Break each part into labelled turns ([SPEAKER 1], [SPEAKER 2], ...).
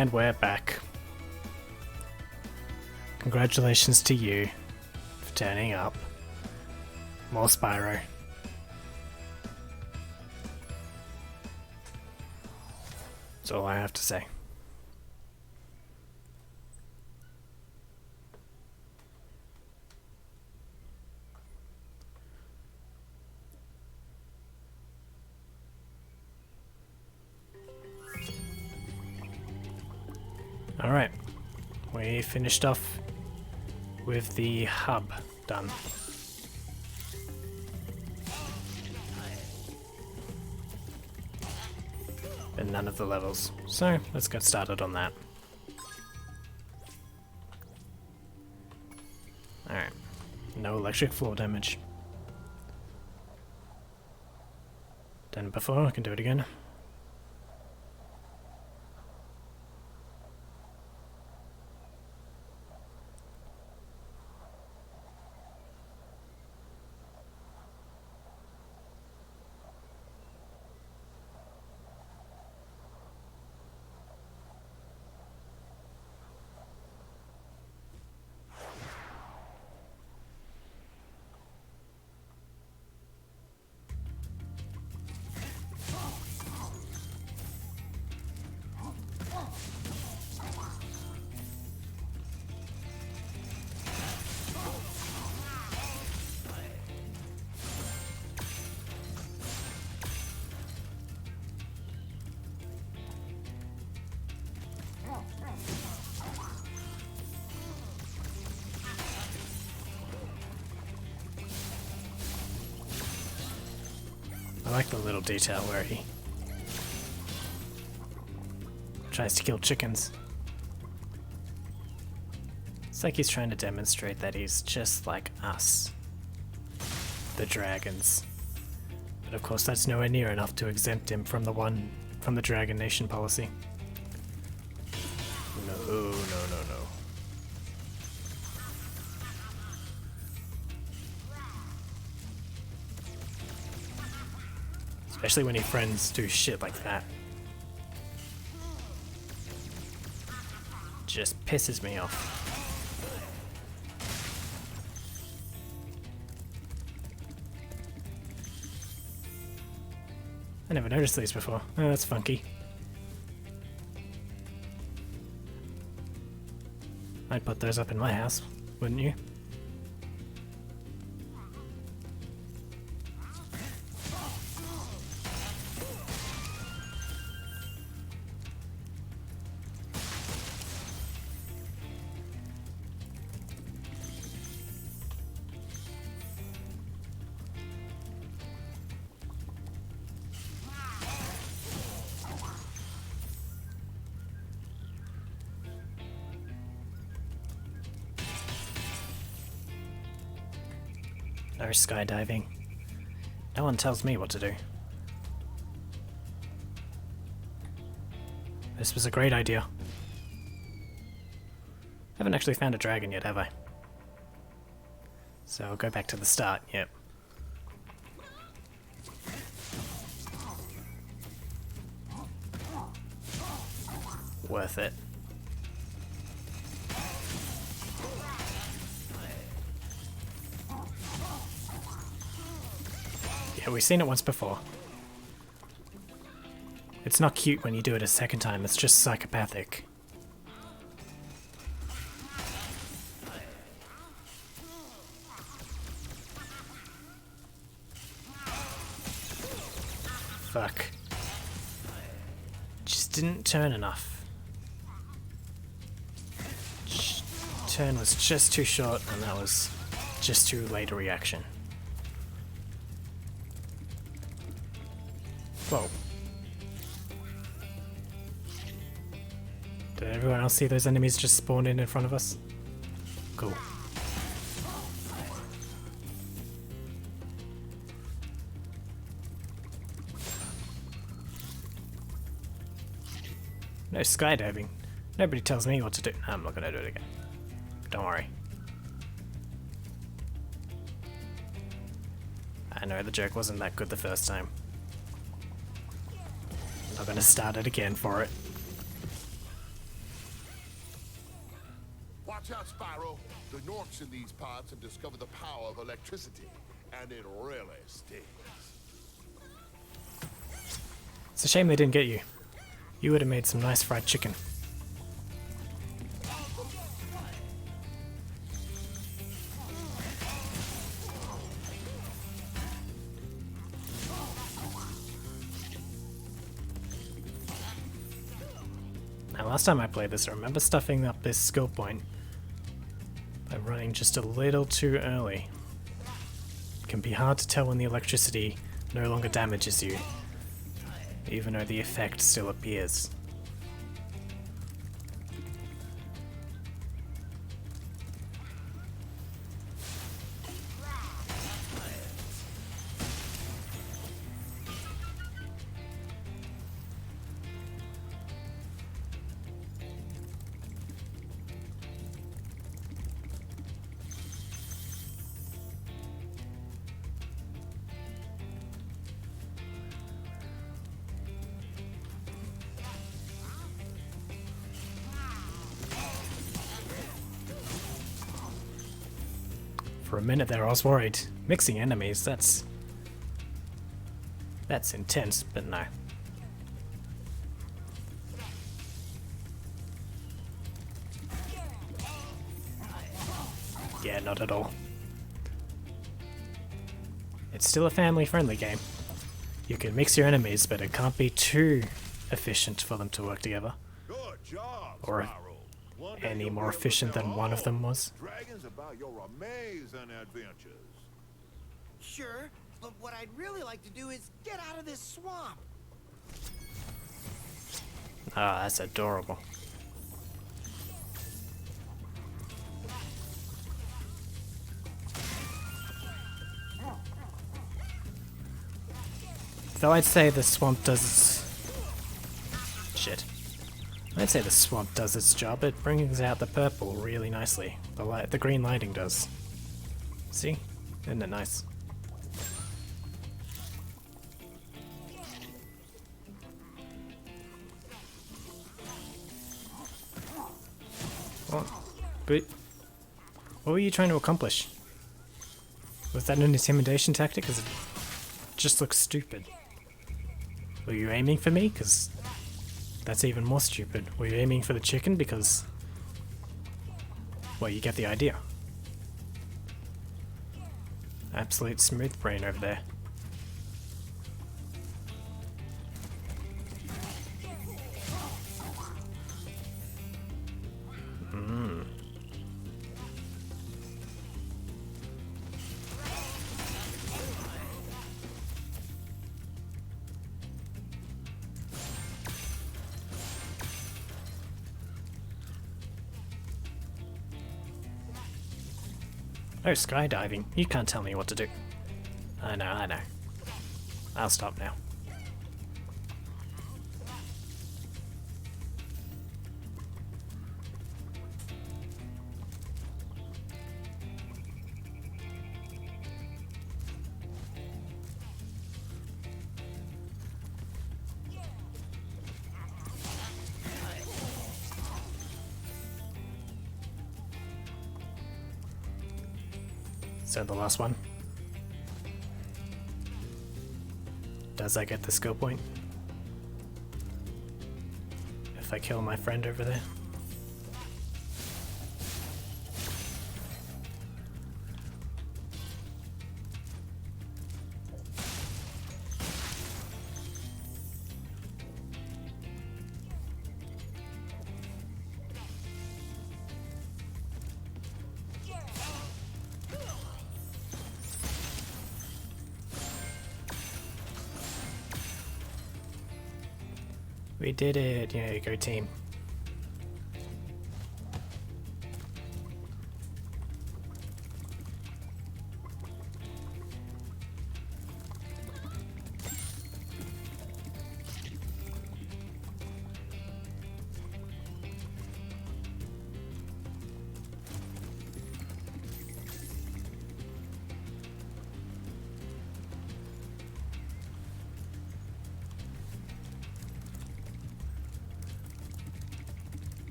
[SPEAKER 1] And we're back. Congratulations to you for turning up. More Spyro. That's all I have to say. Alright, we finished off with the hub done. And none of the levels, so let's get started on that. Alright, no electric floor damage. Done it before, I can do it again. I like the little detail where he tries to kill chickens. It's like he's trying to demonstrate that he's just like us, the dragons. But of course that's nowhere near enough to exempt him from the Dragon Nation policy. No. Especially when your friends do shit like that. Just pisses me off. I never noticed these before. Oh, that's funky. I'd put those up in my house, wouldn't you? No skydiving. No one tells me what to do. This was a great idea. Haven't actually found a dragon yet, have I? So I'll go back to the start, yep. Worth it. Yeah, we've seen it once before. It's not cute when you do it a second time, it's just psychopathic. Fuck. Just didn't turn enough. Turn was just too short, and that was just too late a reaction. Whoa. Did everyone else see those enemies just spawn in front of us? Cool. No skydiving. Nobody tells me what to do. No, I'm not gonna do it again. Don't worry. I know the joke wasn't that good the first time. I'm not gonna start it again for it.
[SPEAKER 2] Watch out, Spyro. The Norks in these parts have discovered the power of electricity, and it really stings.
[SPEAKER 1] It's a shame they didn't get you. You would have made some nice fried chicken. Now, last time I played this, I remember stuffing up this skill point by running just a little too early. It can be hard to tell when the electricity no longer damages you, even though the effect still appears. For a minute there I was worried. Mixing enemies, that's intense, but no. Yeah, not at all. It's still a family-friendly game. You can mix your enemies, but it can't be too efficient for them to work together.
[SPEAKER 2] Good job,
[SPEAKER 1] Or
[SPEAKER 2] Spyro. One day
[SPEAKER 1] any
[SPEAKER 2] you'll
[SPEAKER 1] more
[SPEAKER 2] be able to
[SPEAKER 1] efficient
[SPEAKER 2] tell
[SPEAKER 1] than one of
[SPEAKER 2] all
[SPEAKER 1] them was.
[SPEAKER 2] Dragons about your amazing adventures.
[SPEAKER 3] Sure, but what I'd really like to do is get out of this swamp.
[SPEAKER 1] Ah, that's adorable. Though I'd say the swamp does shit. I'd say the swamp does its job. It brings out the purple really nicely. The green lighting does. See? Isn't it nice? What? But what were you trying to accomplish? Was that an intimidation tactic? Because it just looks stupid. Were you aiming for me? Because that's even more stupid. Were you aiming for the chicken? Because, well, you get the idea. Absolute smooth brain over there. Oh, skydiving. You can't tell me what to do. I know, I know. I'll stop now. So the last one. Does I get the skill point? If I kill my friend over there? We did it! Yeah, go team.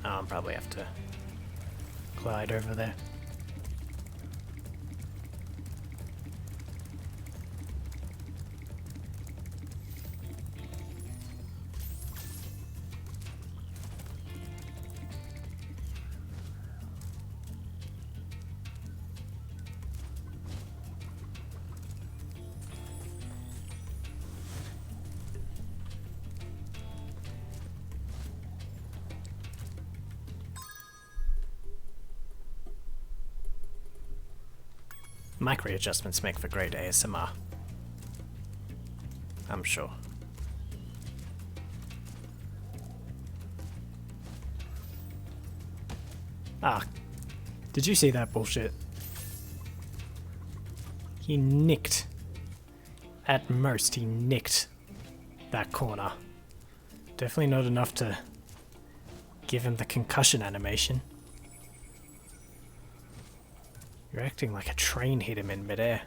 [SPEAKER 1] I'll probably have to glide over there. Micro adjustments make for great ASMR. I'm sure. Ah, did you see that bullshit? He nicked. At most, he nicked that corner. Definitely not enough to give him the concussion animation. You're acting like a train hit him in midair.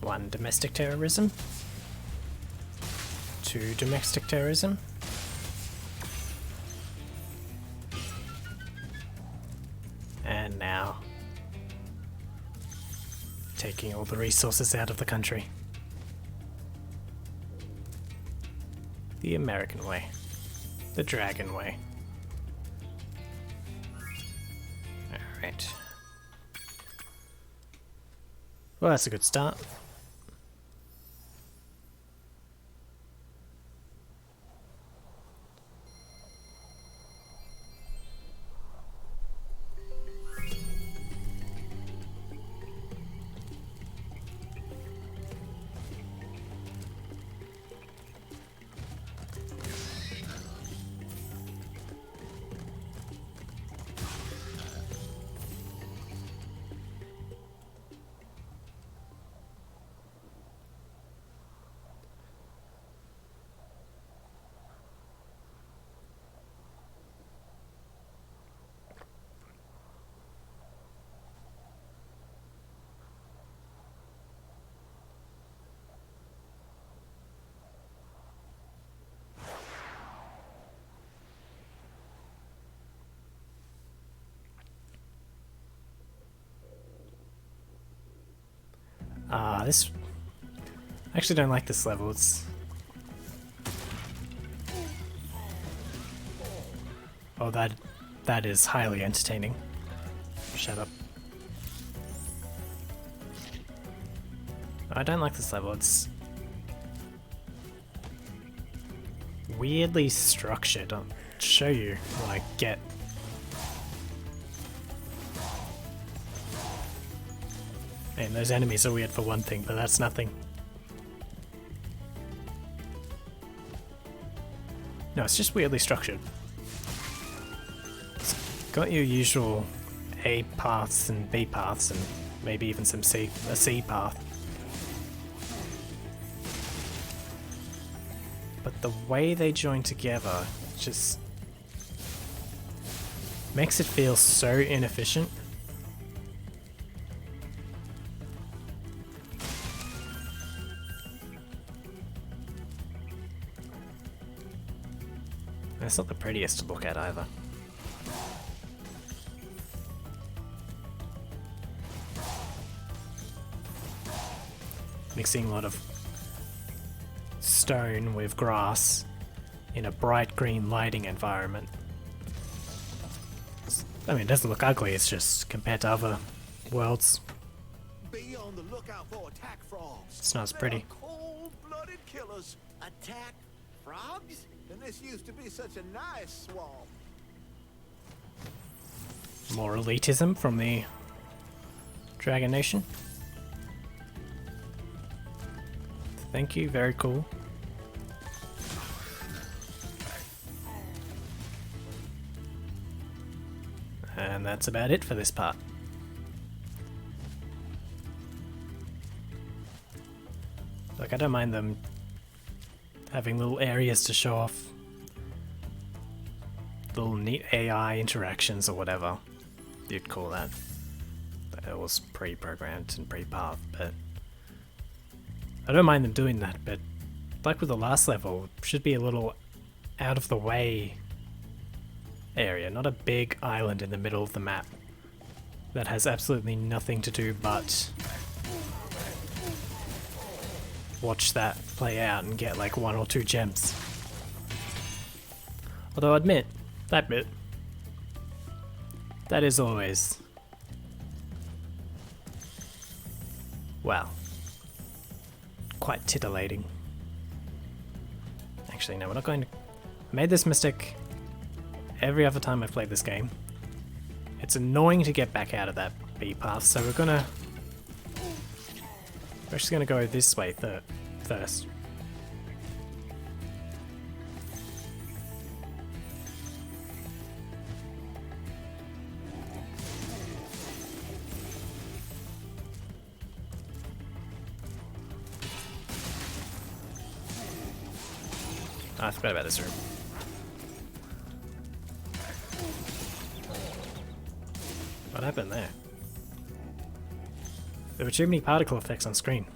[SPEAKER 1] One, domestic terrorism. Two, domestic terrorism. And now, taking all the resources out of the country. The American way. The Dragon way. Alright. Well, that's a good start. This... I actually don't like this level, it's... Oh, that is highly entertaining. Shut up. I don't like this level, it's... weirdly structured. I'll show you what I get. And those enemies are weird for one thing, but that's nothing. No, it's just weirdly structured. It's got your usual A paths and B paths and maybe even a C path. But the way they join together just makes it feel so inefficient. It's not the prettiest to look at either. Mixing a lot of stone with grass in a bright green lighting environment. I mean, it doesn't look ugly, it's just compared to other worlds,
[SPEAKER 3] Be on the lookout for attack frogs.
[SPEAKER 1] it's not as pretty.
[SPEAKER 3] Cold-blooded killers. Attack frogs? And this used to be such a nice swamp.
[SPEAKER 1] More elitism from the Dragon Nation. Thank you, very cool. And that's about it for this part. Like, I don't mind them having little areas to show off little neat AI interactions or whatever you'd call that. It was pre-programmed and pre-pathed, but I don't mind them doing that, but like with the last level, it should be a little out of the way area, not a big island in the middle of the map that has absolutely nothing to do but watch that play out and get like 1 or 2 gems. Although I admit, that bit, that is always, well, quite titillating. Actually, no, we're not going to... I made this mistake every other time I've played this game. It's annoying to get back out of that B path, so we're just gonna go this way first. I forgot about this room. What happened there? There were too many particle effects on screen.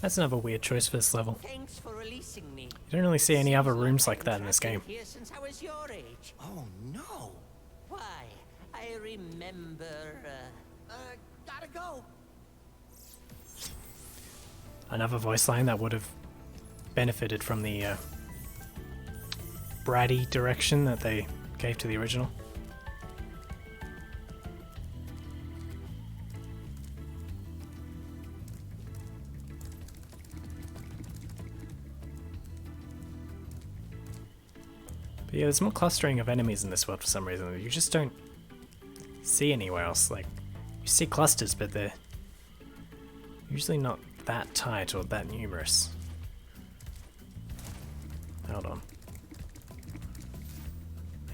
[SPEAKER 1] That's another weird choice for this level.
[SPEAKER 4] Thanks for releasing me.
[SPEAKER 1] You don't really see any other rooms like that in this game.
[SPEAKER 4] Here since I was your age.
[SPEAKER 3] Oh no!
[SPEAKER 4] Why? I remember.
[SPEAKER 3] Gotta go.
[SPEAKER 1] Another voice line that would have benefited from the bratty direction that they gave to the original. But yeah, there's more clustering of enemies in this world for some reason. You just don't see anywhere else. Like, you see clusters, but they're usually not that tight or that numerous. Hold on.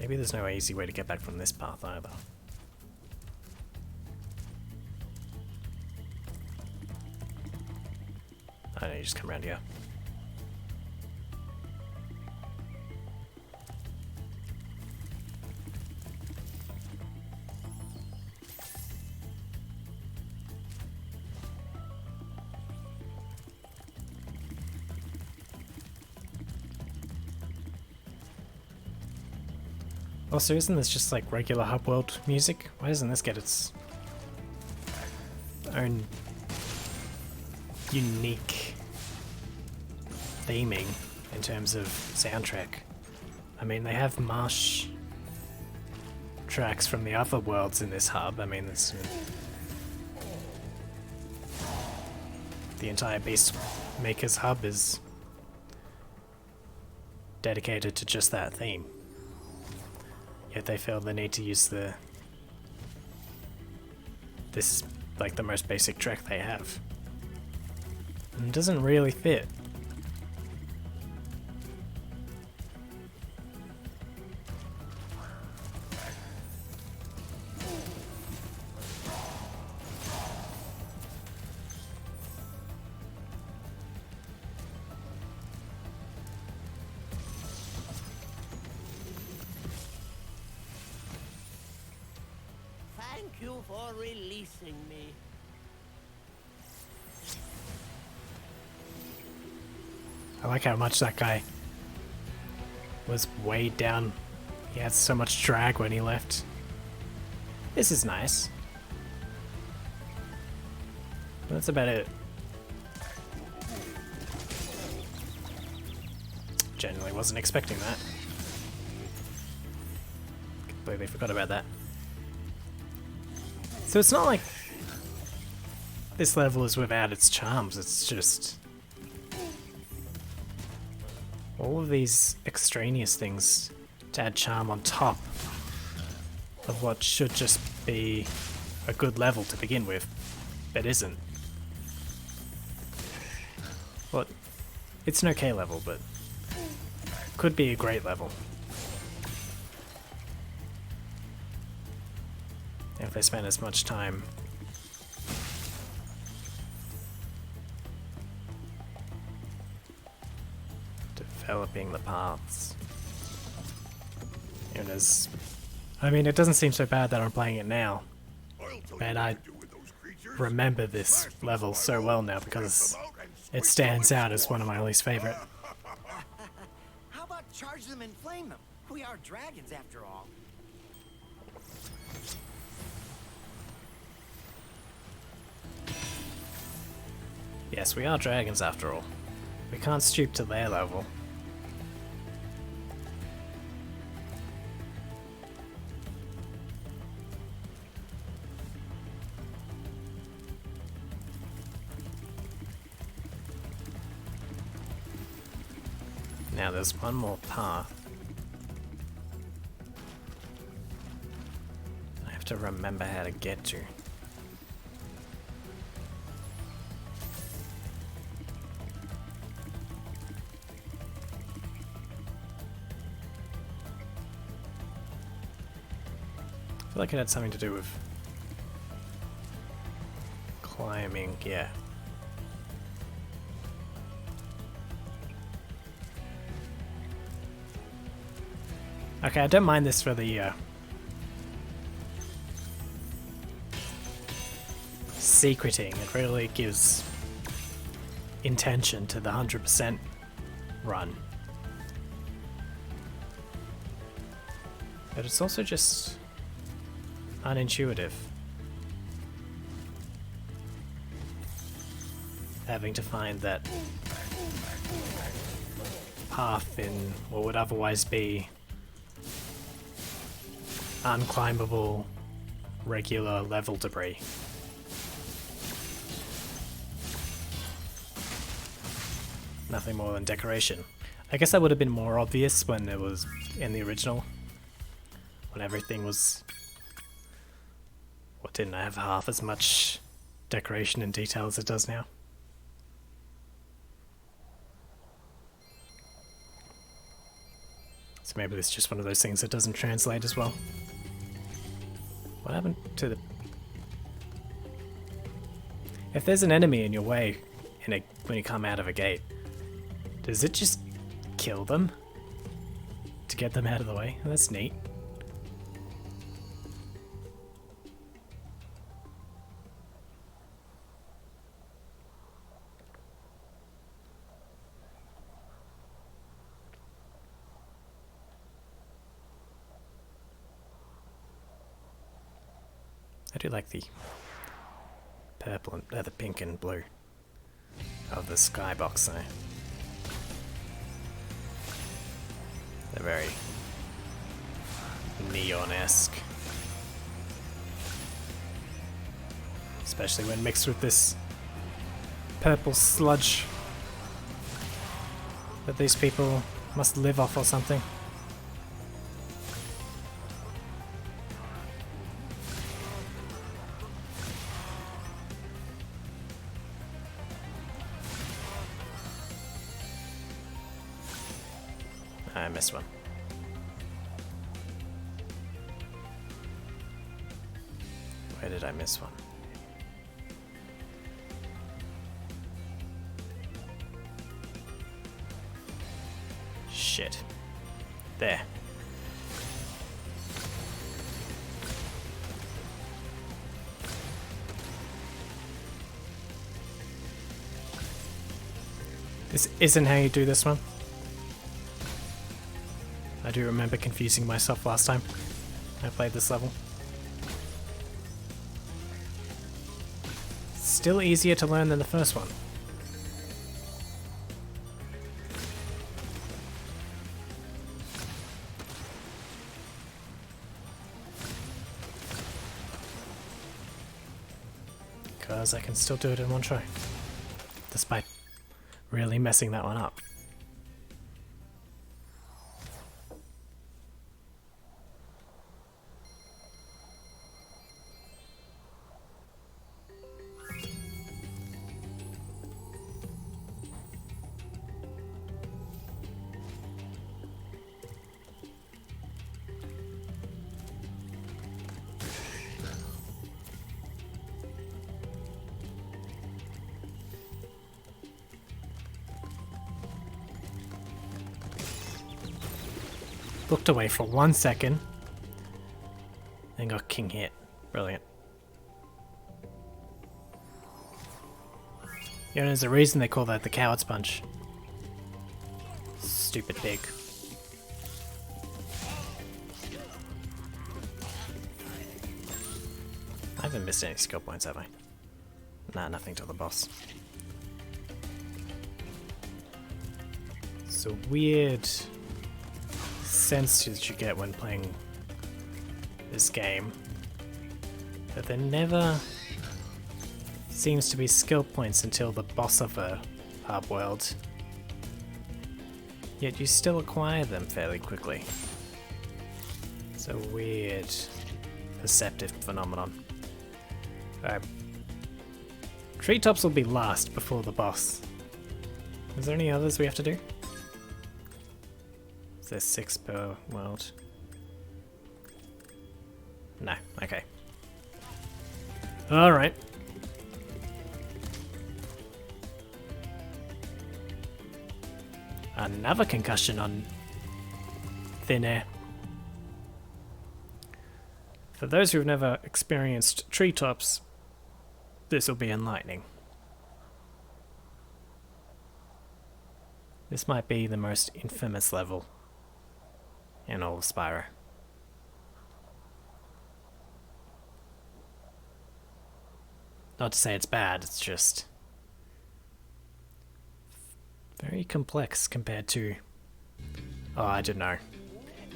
[SPEAKER 1] Maybe there's no easy way to get back from this path either. I know, you just come around here. Also, isn't this just like regular hub world music? Why doesn't this get its own unique theming in terms of soundtrack? I mean, they have marsh tracks from the other worlds in this hub. I mean, it's the entire Beast Maker's hub is dedicated to just that theme. Yet they feel the need to use this is like the most basic track they have. And it doesn't really fit.
[SPEAKER 4] Thank you for releasing me.
[SPEAKER 1] I like how much that guy was weighed down. He had so much drag when he left. This is nice. But that's about it. Genuinely wasn't expecting that. Completely forgot about that. So it's not like this level is without its charms, it's just all of these extraneous things to add charm on top of what should just be a good level to begin with, but isn't. Well, it's an okay level, but could be a great level. If they spend as much time developing the paths. And as I mean, it doesn't seem so bad that I'm playing it now, but I remember this level so well now because it stands out as one of my least favorite.
[SPEAKER 3] How about charge them and flame them? We are dragons after all.
[SPEAKER 1] Yes, we are dragons after all. We can't stoop to their level. Now there's one more path. I have to remember how to get to. I feel like it had something to do with climbing, yeah. Okay, I don't mind this for the secreting. It really gives intention to the 100% run. But it's also just unintuitive. Having to find that path in what would otherwise be unclimbable, regular level debris. Nothing more than decoration. I guess that would have been more obvious when it was in the original. When everything was... What, didn't have half as much decoration and detail as it does now? So maybe it's just one of those things that doesn't translate as well. What happened to the... If there's an enemy in your way when you come out of a gate, does it just kill them to get them out of the way? That's neat. I do like the purple and the pink and blue of the skybox though. They're very neon-esque. Especially when mixed with this purple sludge that these people must live off or something. I missed one. Where did I miss one? Shit. There. This isn't how you do this one. I do remember confusing myself last time I played this level. Still easier to learn than the first one. Because I can still do it in one try, despite really messing that one up. Looked away for 1 second. And got king hit. Brilliant. You know, there's a reason they call that the coward's punch. Stupid pig. I haven't missed any skill points, have I? Nah, nothing till the boss. It's a weird sense that you get when playing this game, but there never seems to be skill points until the boss of a hub world. Yet you still acquire them fairly quickly. It's a weird perceptive phenomenon. Alright. Treetops will be last before the boss. Is there any others we have to do? Is there 6 per world? No, okay. Alright. Another concussion on thin air. For those who've never experienced treetops, this will be enlightening. This might be the most infamous level in all of Spyro. Not to say it's bad, it's just very complex compared to, oh, I don't know,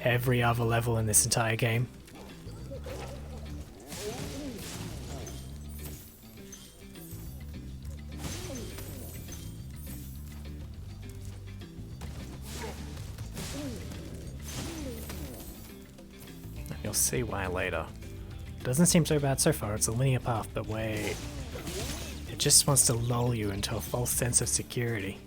[SPEAKER 1] every other level in this entire game. You'll see why later. Doesn't seem so bad so far, it's a linear path, but wait. It just wants to lull you into a false sense of security.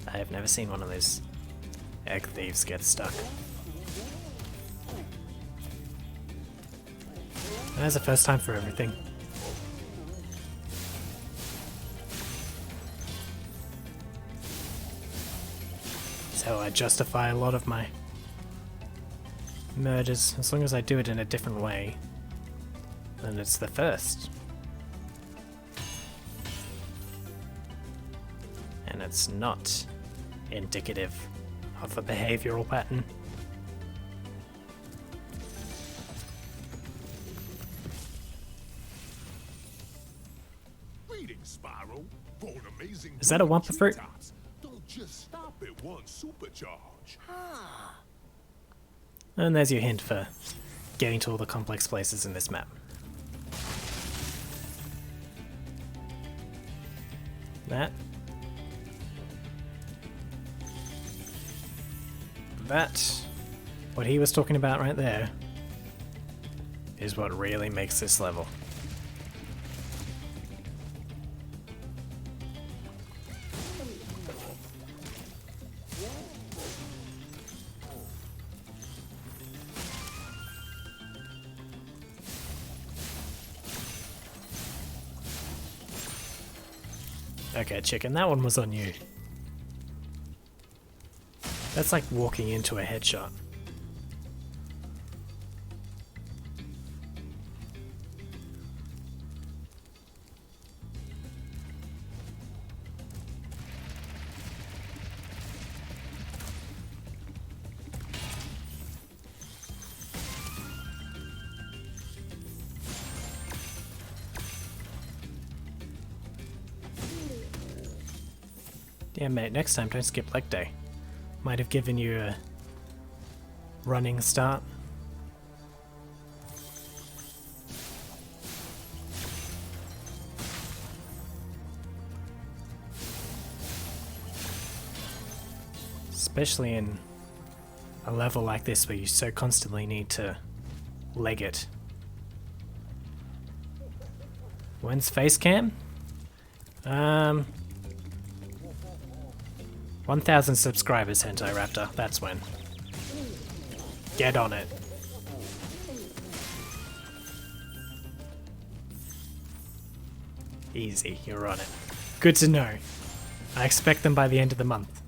[SPEAKER 1] I have never seen one of those egg thieves get stuck. And that's the first time for everything. So I justify a lot of my murders, as long as I do it in a different way, then it's the first. And it's not indicative of a behavioral pattern.
[SPEAKER 2] Greetings, Spyro. For an amazing
[SPEAKER 1] Is that a Wumpa fruit?
[SPEAKER 2] treetops. Don't just stop at one supercharge.
[SPEAKER 1] And there's your hint for getting to all the complex places in this map. That, what he was talking about right there, is what really makes this level. Okay, chicken, that one was on you. That's like walking into a headshot. Yeah, mate, next time don't skip leg day. Might have given you a running start. Especially in a level like this where you so constantly need to leg it. When's face cam? 1,000 subscribers, Hentai Raptor. That's when. Get on it. Easy, you're on it. Good to know. I expect them by the end of the month.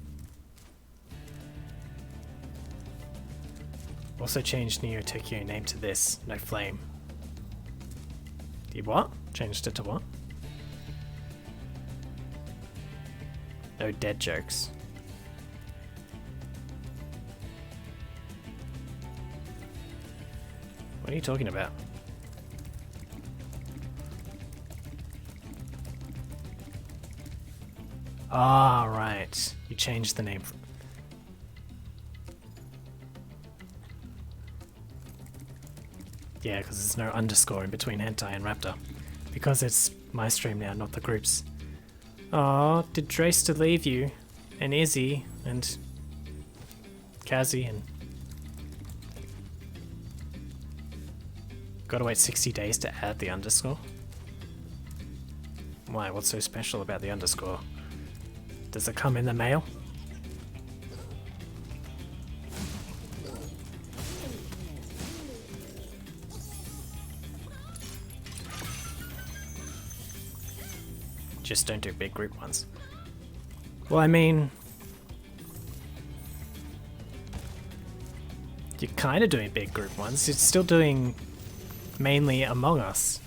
[SPEAKER 1] Also changed Neo Tokyo name to this, no flame. You what? Changed it to what? No dead jokes. What are you talking about? Ah, right. You changed the name. Yeah, because there's no underscore in between hentai and raptor. Because it's my stream now, not the group's. Aw, did Drace leave you? And Izzy, and Kazi, and... Gotta wait 60 days to add the underscore? Why, what's so special about the underscore? Does it come in the mail? Just don't do big group ones. Well, I mean... You're kind of doing big group ones. It's still doing mainly Among Us.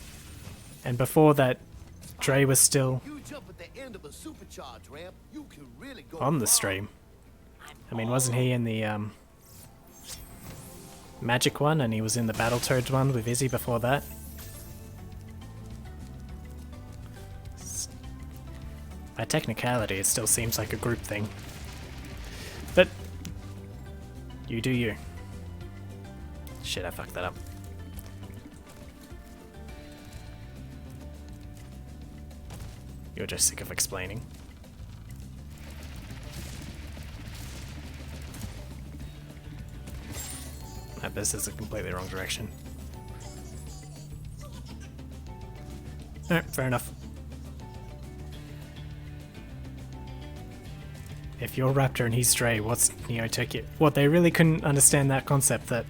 [SPEAKER 1] And before that, Dre was still
[SPEAKER 2] You jump at the end of a supercharge ramp, you can really go
[SPEAKER 1] on the
[SPEAKER 2] far.
[SPEAKER 1] stream. I mean, wasn't he in the Magic one, and he was in the Battletoads one with Izzy before that? By technicality, it still seems like a group thing. But you do you. Shit, I fucked that up. You're just sick of explaining. This is a completely wrong direction. Alright, fair enough. If you're Raptor and he's Stray, what's Neo Tokyo? What, they really couldn't understand that concept that...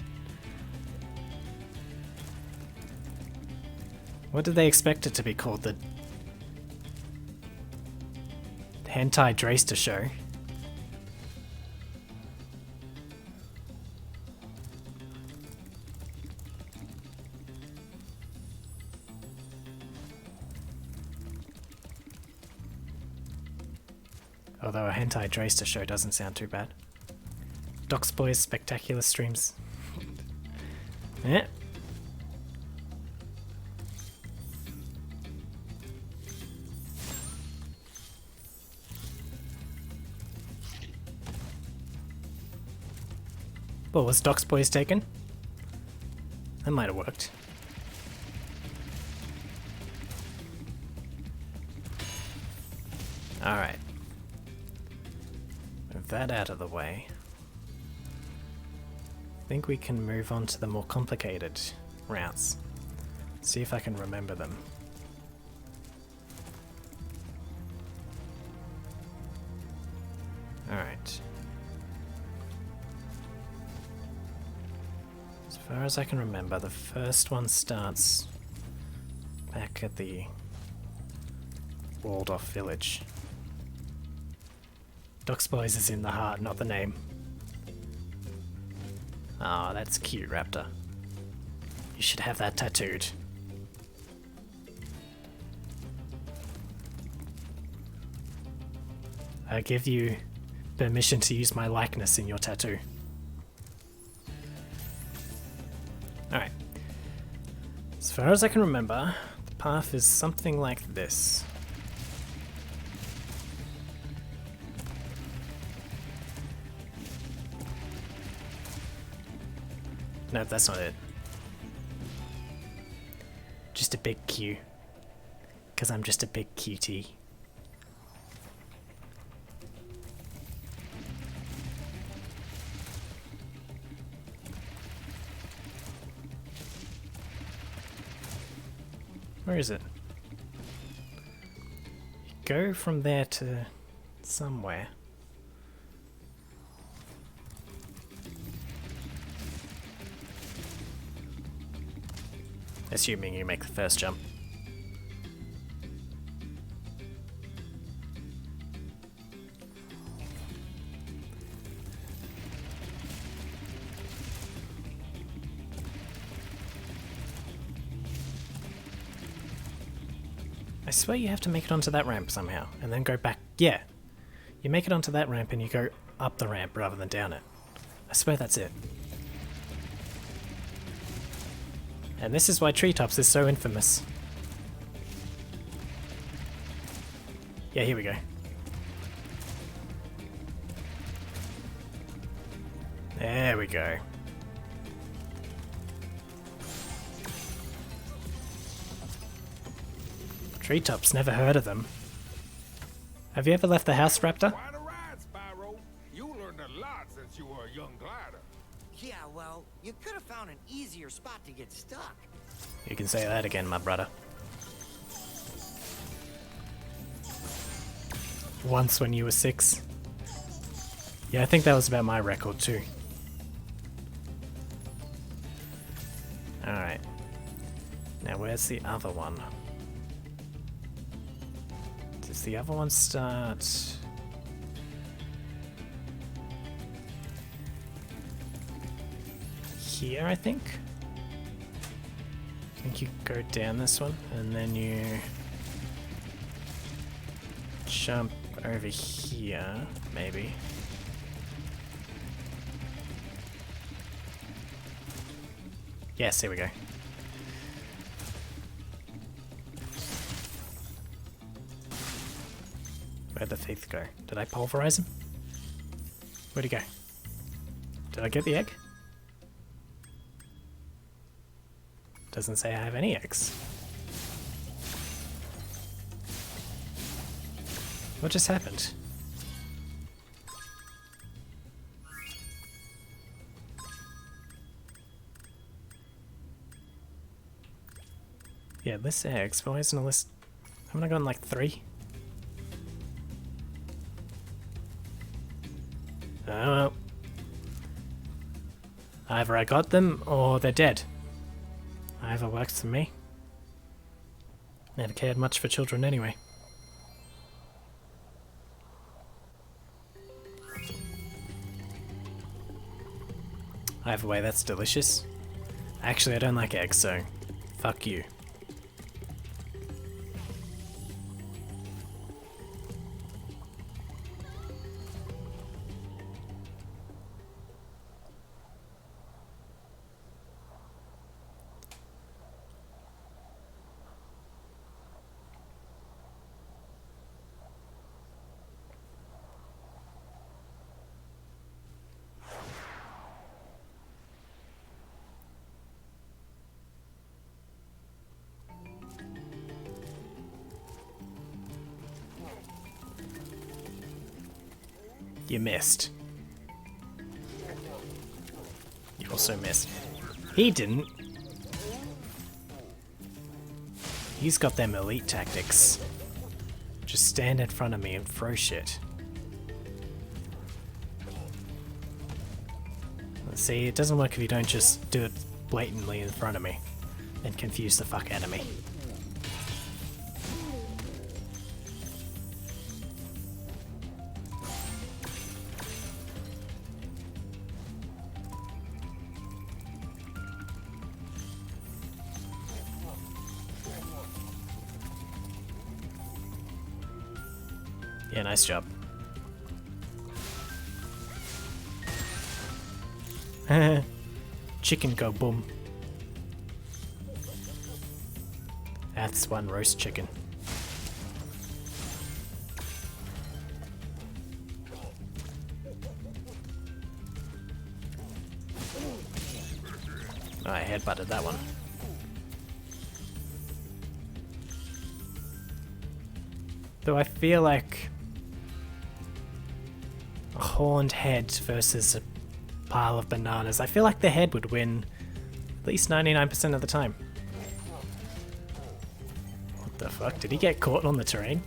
[SPEAKER 1] What did they expect it to be called? The Hentai Draster Show? Although a Hentai Draster Show doesn't sound too bad. Docs Boys Spectacular Streams. Yeah. Well, was Docs Boys taken? That might have worked. Alright. With that out of the way, I think we can move on to the more complicated routes. See if I can remember them. Alright. As far as I can remember, the first one starts back at the walled off village. Docs Boys is in the heart, not the name. Ah, that's cute, Raptor. You should have that tattooed. I give you permission to use my likeness in your tattoo. Alright. As far as I can remember, the path is something like this. No, that's not it. Just a big Q. Because I'm just a big cutie. Where is it? You go from there to somewhere. Assuming you make the first jump. I swear you have to make it onto that ramp somehow, and then go back. Yeah. You make it onto that ramp and you go up the ramp rather than down it. I swear that's it. And this is why Treetops is so infamous. Yeah, here we go. There we go. Treetops, never heard of them. Have you ever left the house, Raptor?
[SPEAKER 5] Quite a ride, Spyro. You learned a lot since you were a young glider.
[SPEAKER 3] Yeah, well, you could have found an easier spot to get stuck.
[SPEAKER 1] You can say that again, my brother. Once when you were 6. Yeah, I think that was about my record too. Alright. Now where's the other one? Does the other one start... here, I think? I think you go down this one, and then you... jump over here, maybe. Yes, here we go. Where'd the thief go? Did I pulverize him? Where'd he go? Did I get the egg? Doesn't say I have any eggs. What just happened? Yeah, list eggs, but why isn't a list... haven't I gotten like 3? Oh well. Either I got them, or they're dead. Either works for me. Never cared much for children anyway. Either way, that's delicious. Actually, I don't like eggs, so fuck you. You missed. You also missed. He didn't. He's got them elite tactics. Just stand in front of me and throw shit. See, it doesn't work if you don't just do it blatantly in front of me and confuse the fuck out of me. Yeah, nice job. Chicken go boom. That's one roast chicken. Oh, I headbutted that one. Though I feel like a horned head versus a pile of bananas. I feel like the head would win at least 99% of the time. What the fuck? Did he get caught on the terrain?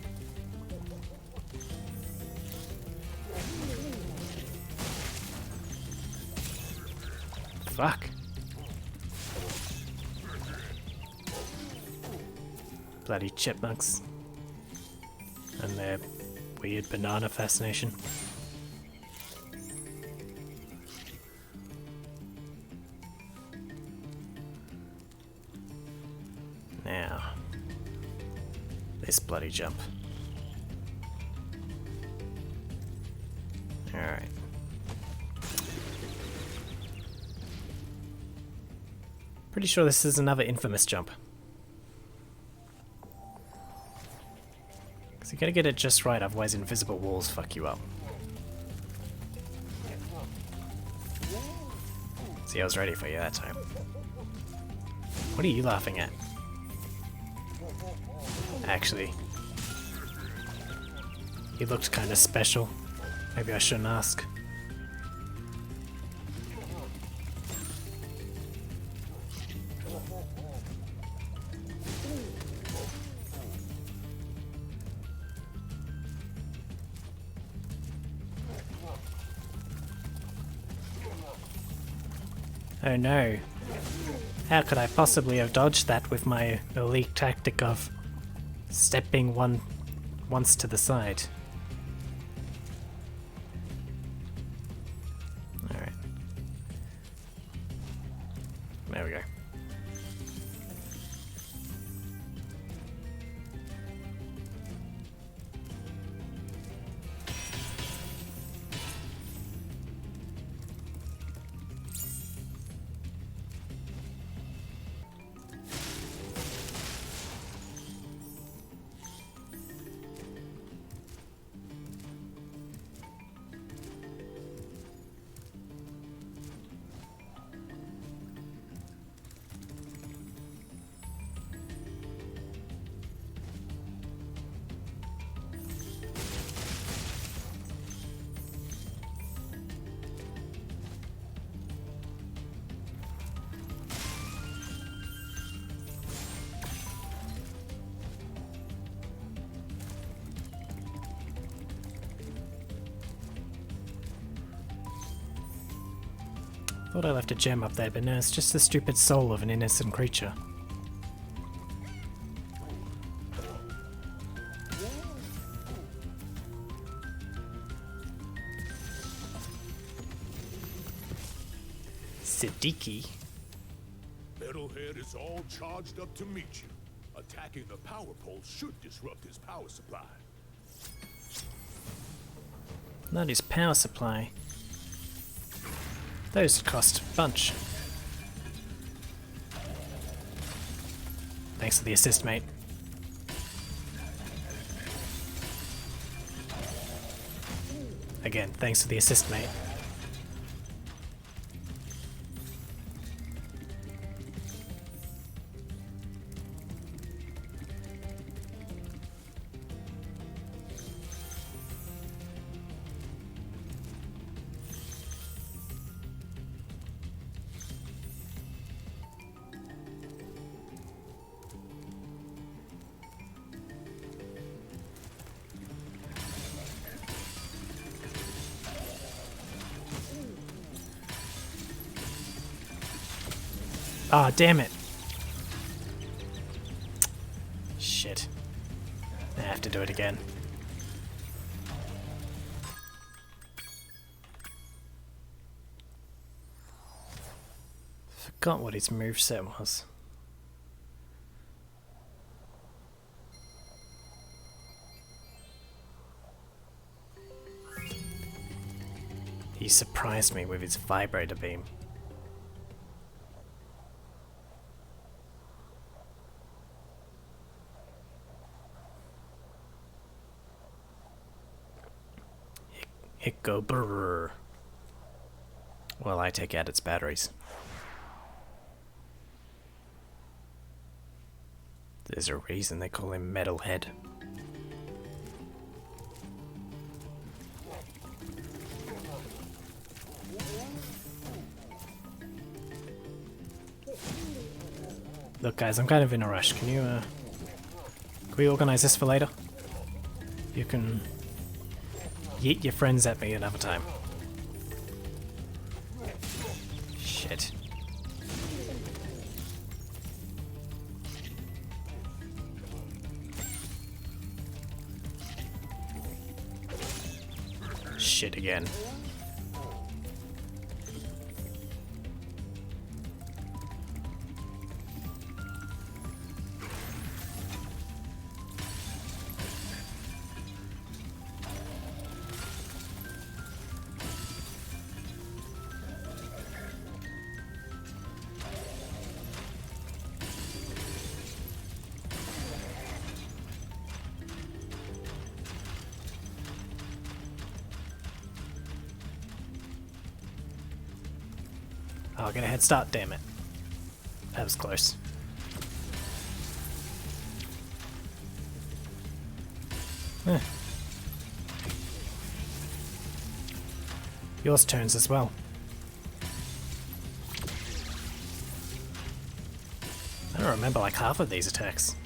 [SPEAKER 1] Fuck. Bloody chipmunks. And their weird banana fascination. this bloody jump. Alright. Pretty sure this is another infamous jump. Because you gotta get it just right, otherwise invisible walls fuck you up. See, I was ready for you that time. What are you laughing at? Actually, he looked kind of special. Maybe I shouldn't ask. Oh no. How could I possibly have dodged that with my elite tactic of stepping once to the side? Alright. There we go. Thought I left a gem up there, but no, it's just the stupid soul of an innocent creature. Siddiqui?
[SPEAKER 2] Metalhead is all charged up to meet you. Attacking the power pole should disrupt his power supply.
[SPEAKER 1] Not his power supply. Those cost a bunch. Thanks for the assist, mate. Again, thanks for the assist, mate. Ah, oh, damn it. Shit. I have to do it again. Forgot what his moveset was. He surprised me with his vibrator beam. It go brrr. Well, I take out its batteries. There's a reason they call him Metalhead. Look guys, I'm kind of in a rush. Can we organize this for later? You can yeet your friends at me another time. Shit. Shit again. Oh, I'll get a head start, damn it. That was close. Eh. Yours turns as well. I don't remember like half of these attacks.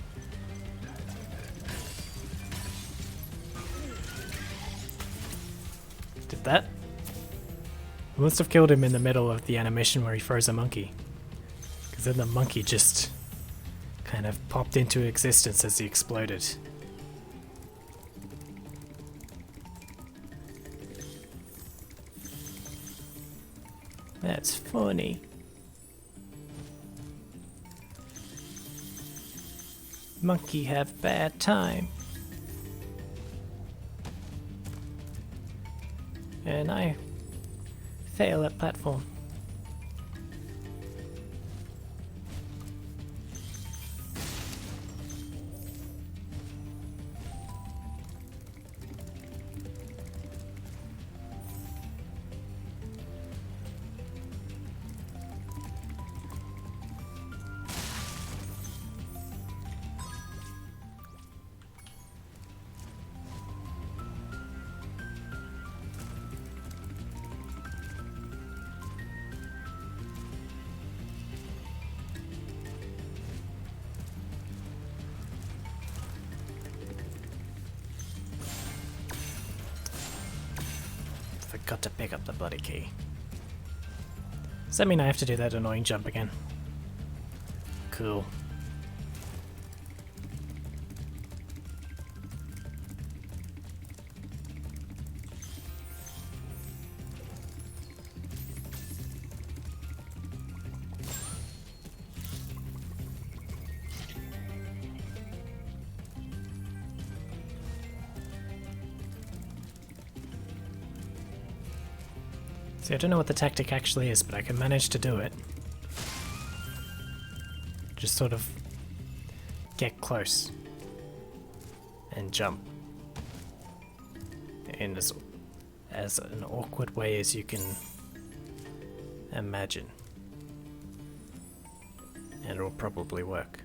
[SPEAKER 1] Did that? I must have killed him in the middle of the animation where he froze a monkey. Because then the monkey just kind of popped into existence as he exploded. That's funny. Monkey have bad time. And I fail at platform. Forgot to pick up the bloody key. Does that mean I have to do that annoying jump again? Cool. See, I don't know what the tactic actually is, but I can manage to do it. Just sort of get close and jump in as an awkward way as you can imagine. And it'll probably work.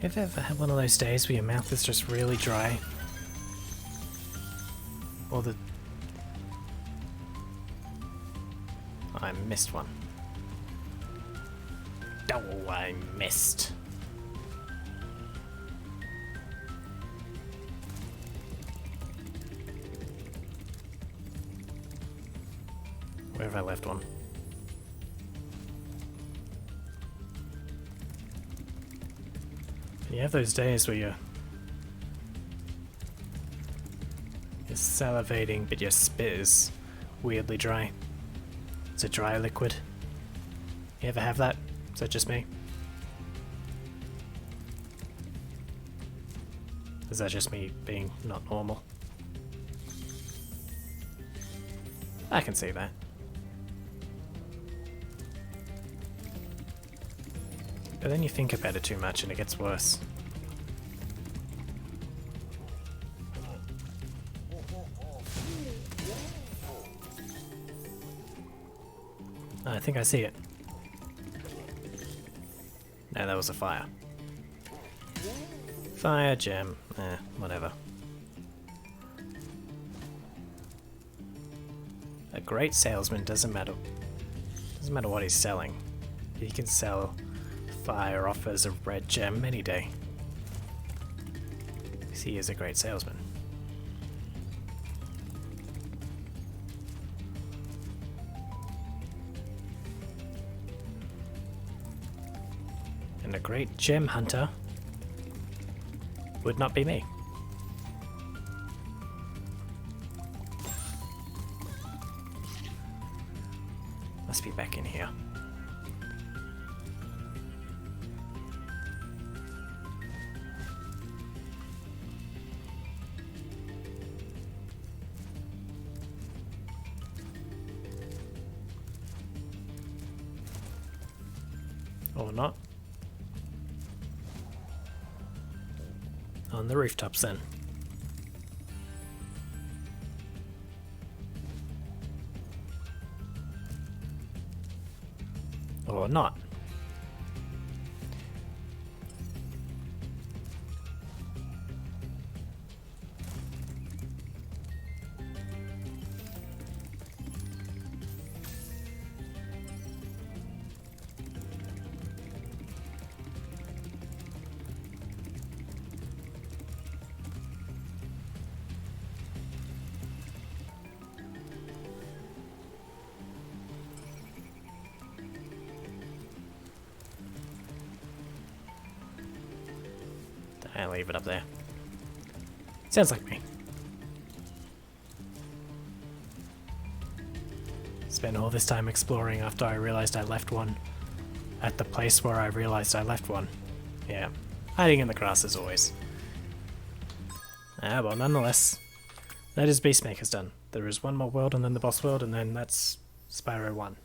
[SPEAKER 1] Have you ever had one of those days where your mouth is just really dry? Or the... I missed one. Oh, I missed. Where have I left one? You have those days where you're salivating, but your spit is weirdly dry. It's a dry liquid. You ever have that? Is that just me? Is that just me being not normal? I can see that. But then you think about it too much and it gets worse. I think I see it. No, that was a fire. Fire gem. Whatever. A great salesman doesn't matter what he's selling. He can sell fire offers a red gem any day. Because he is a great salesman. And a great gem hunter would not be me. Must be back in here. Or not. On the rooftops then. Or not. I'll leave it up there. Sounds like me. Spent all this time exploring after I realized I left one at the place where I realized I left one. Yeah, hiding in the grass as always. Ah, well, nonetheless, that is Beastmaker's done. There is one more world and then the boss world, and then that's Spyro 1.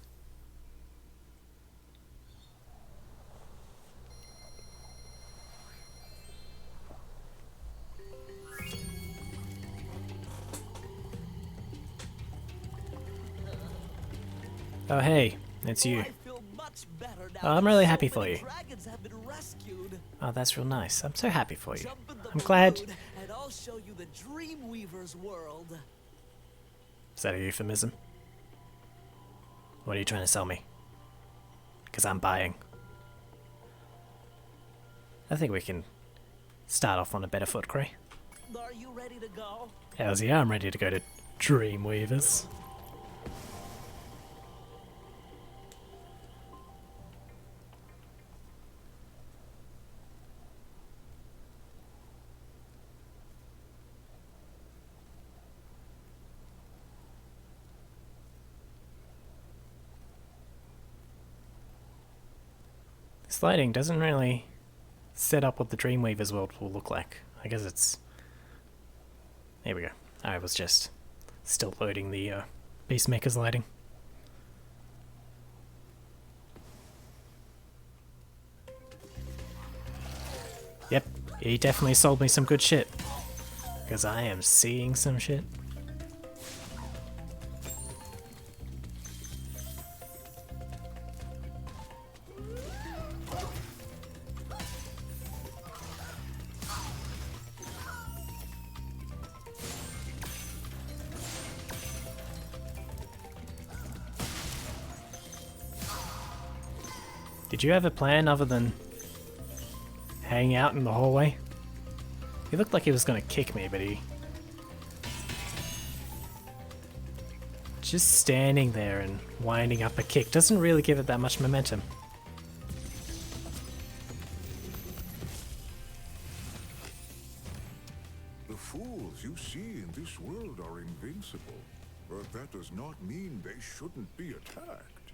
[SPEAKER 1] Oh hey, it's you.
[SPEAKER 6] I feel much better now
[SPEAKER 1] Oh, I'm
[SPEAKER 6] that
[SPEAKER 1] really
[SPEAKER 6] so
[SPEAKER 1] happy for
[SPEAKER 6] many
[SPEAKER 1] you.
[SPEAKER 6] Dragons have been rescued.
[SPEAKER 1] Oh, that's real nice. I'm so happy for you.
[SPEAKER 6] Jump in the
[SPEAKER 1] I'm glad.
[SPEAKER 6] balloon And I'll show you the Dreamweaver's world.
[SPEAKER 1] Is that a euphemism? What are you trying to sell me? Because I'm buying. I think we can start off on a better foot, Cray.
[SPEAKER 6] Are you ready to go?
[SPEAKER 1] Hells yeah, I'm ready to go to Dreamweavers. This lighting doesn't really set up what the Dreamweavers world will look like. I guess it's... There we go. I was just still loading the Beastmaker's lighting. Yep, he definitely sold me some good shit. Because I am seeing some shit. Did you have a plan other than hang out in the hallway? He looked like he was gonna kick me, but he... Just standing there and winding up a kick doesn't really give it that much momentum.
[SPEAKER 2] The fools you see in this world are invincible, but that does not mean they shouldn't be attacked.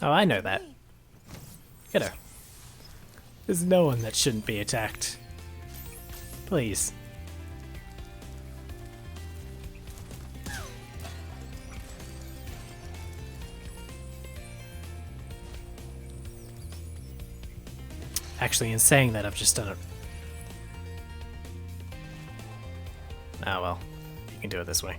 [SPEAKER 1] Oh, I know that. You know, there's no one that shouldn't be attacked. Please. Actually, in saying that, I've just done it. Ah, well, you can do it this way.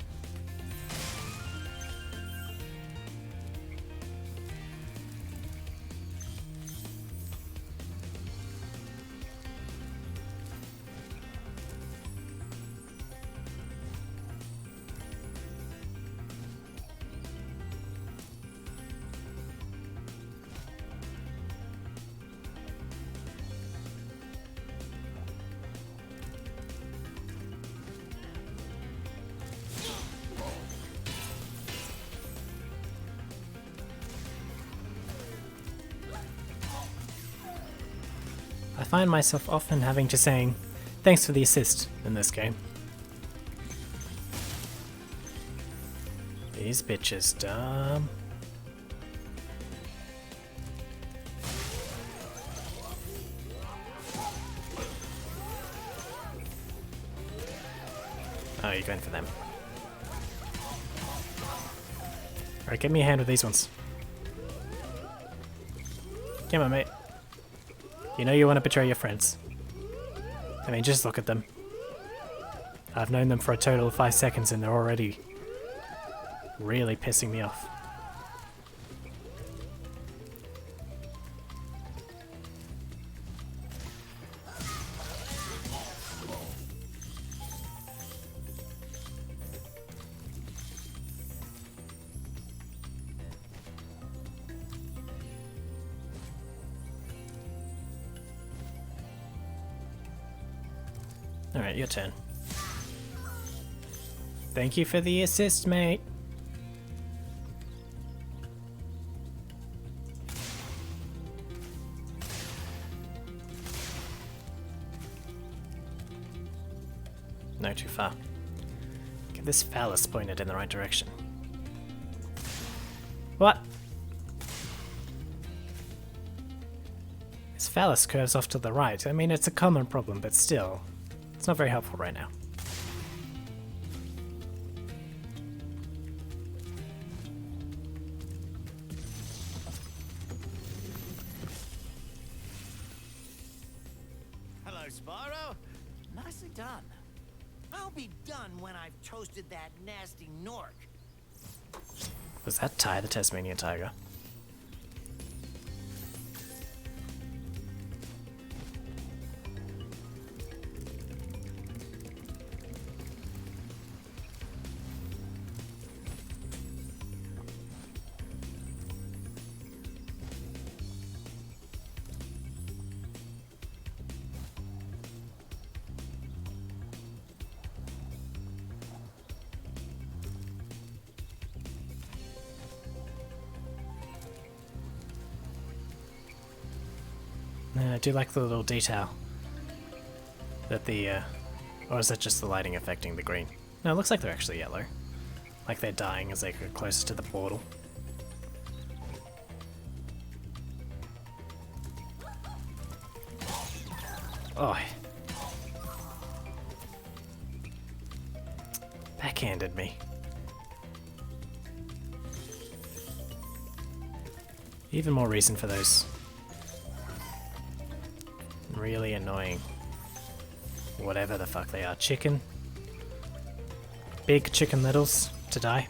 [SPEAKER 1] I find myself often having to saying, thanks for the assist in this game. These bitches dumb. Oh, you're going for them. Alright, give me a hand with these ones. Come on, mate. You know you want to betray your friends. I mean, just look at them. I've known them for a total of 5 seconds and they're already really pissing me off. Alright, your turn. Thank you for the assist, mate. No, too far. Get this phallus pointed in the right direction. What? This phallus curves off to the right. I mean, it's a common problem, but still. It's not very helpful right now.
[SPEAKER 3] Hello, Spyro. Nicely done. I'll be done when I've toasted that nasty Gnorc.
[SPEAKER 1] Was that Ty the Tasmanian tiger? I do like the little detail that the, or is that just the lighting affecting the green? No, it looks like they're actually yellow. Like they're dying as they get closer to the portal. Oh. Backhanded me. Even more reason for those really annoying whatever the fuck they are. Chicken. Big chicken littles to die.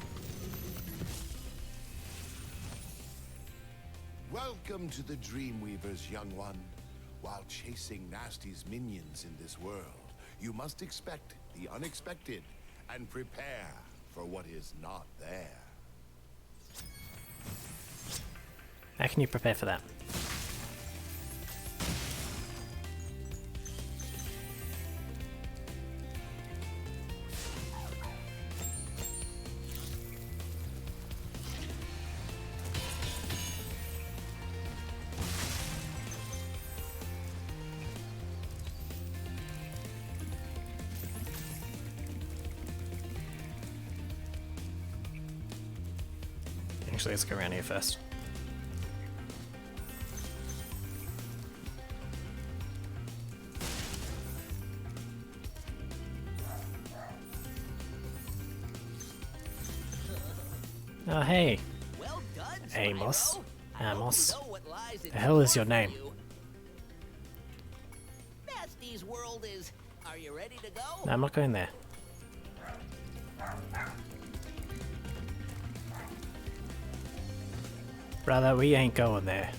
[SPEAKER 7] Welcome to the Dreamweavers, young one. While chasing Nasty's minions in this world, you must expect the unexpected and prepare for what is not there.
[SPEAKER 1] How can you prepare for that? Actually, let's go around here first. Oh, hey.
[SPEAKER 4] Well done,
[SPEAKER 1] Amos.
[SPEAKER 4] Spyro. I hope
[SPEAKER 1] Amos.
[SPEAKER 4] you know what lies in
[SPEAKER 1] The hell is
[SPEAKER 4] store
[SPEAKER 1] your name?
[SPEAKER 4] for you. Nasty's world is. Are you ready to go?
[SPEAKER 1] No, I'm not going there. Brother, we ain't going there.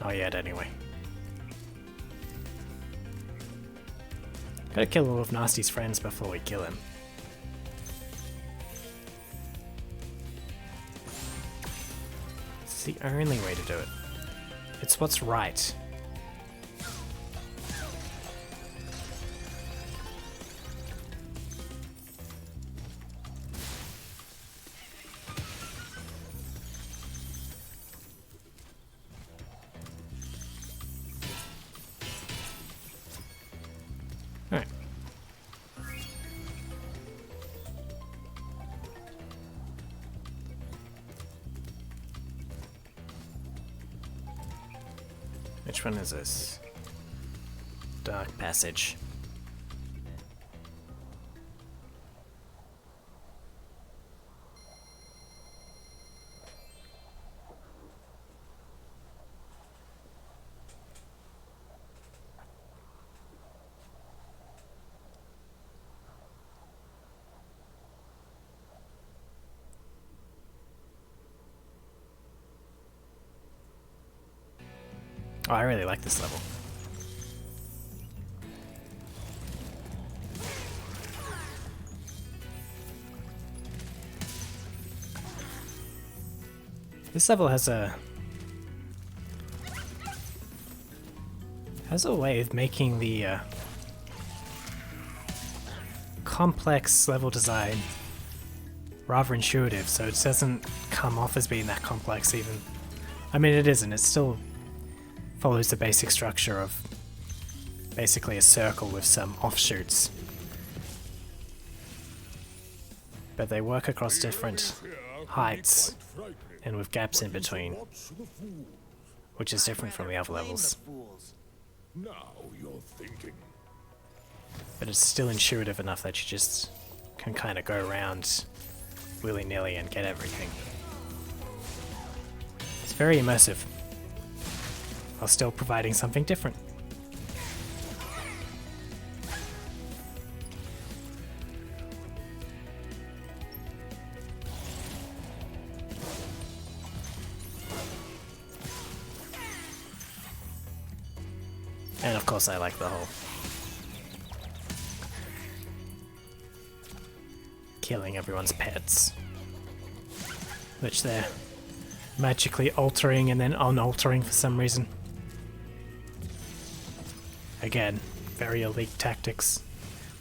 [SPEAKER 1] Not yet, anyway. Gotta kill all of Nasty's friends before we kill him. It's the only way to do it. It's what's right. Alright. Which one is this? Dark Passage. Oh, I really like this level. This level has a way of making the complex level design rather intuitive, so it doesn't come off as being that complex even. I mean, it isn't. It still follows the basic structure of basically a circle with some offshoots. But they work across different heights and with gaps in between, which is different from the other levels.
[SPEAKER 2] Now you're thinking.
[SPEAKER 1] But it's still intuitive enough that you just can kind of go around willy-nilly and get everything. It's very immersive, while still providing something different. And of course I like the whole killing everyone's pets, which they're magically altering and then unaltering for some reason. Again, very elite tactics.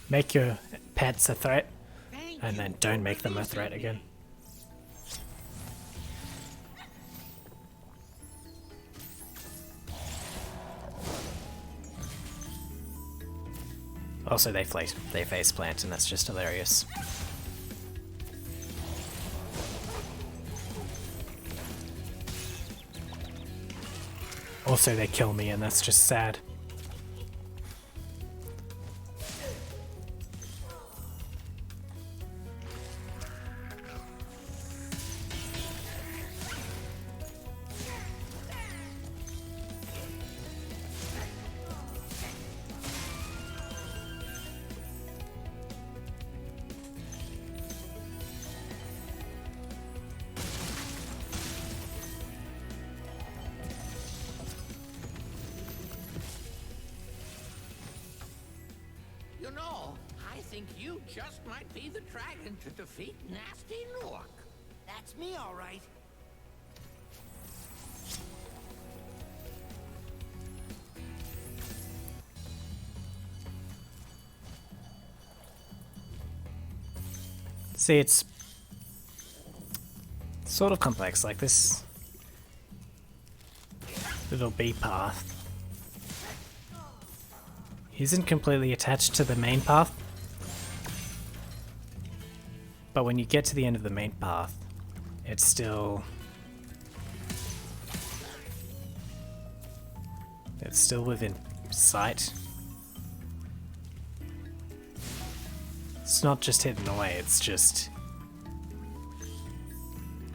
[SPEAKER 1] Make your pets a threat, and then don't make them a threat again. Also, they face plant, and that's just hilarious. Also, they kill me, and that's just sad.
[SPEAKER 3] You know, I think you just might be the dragon to defeat Nasty Nook.
[SPEAKER 4] That's me, all right.
[SPEAKER 1] See, it's sort of complex, like this little bee path isn't completely attached to the main path, but when you get to the end of the main path, it's still within sight. It's not just hidden away, it's just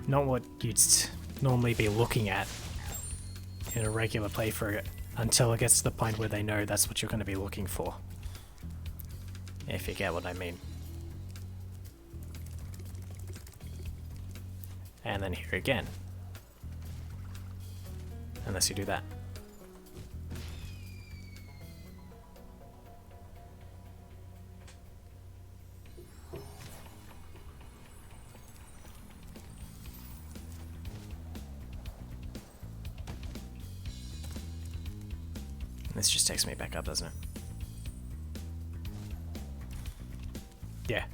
[SPEAKER 1] not what you'd normally be looking at in a regular playthrough until it gets to the point where they know that's what you're going to be looking for. If you get what I mean. And then here again. Unless you do that. This just takes me back up, doesn't it? Yeah.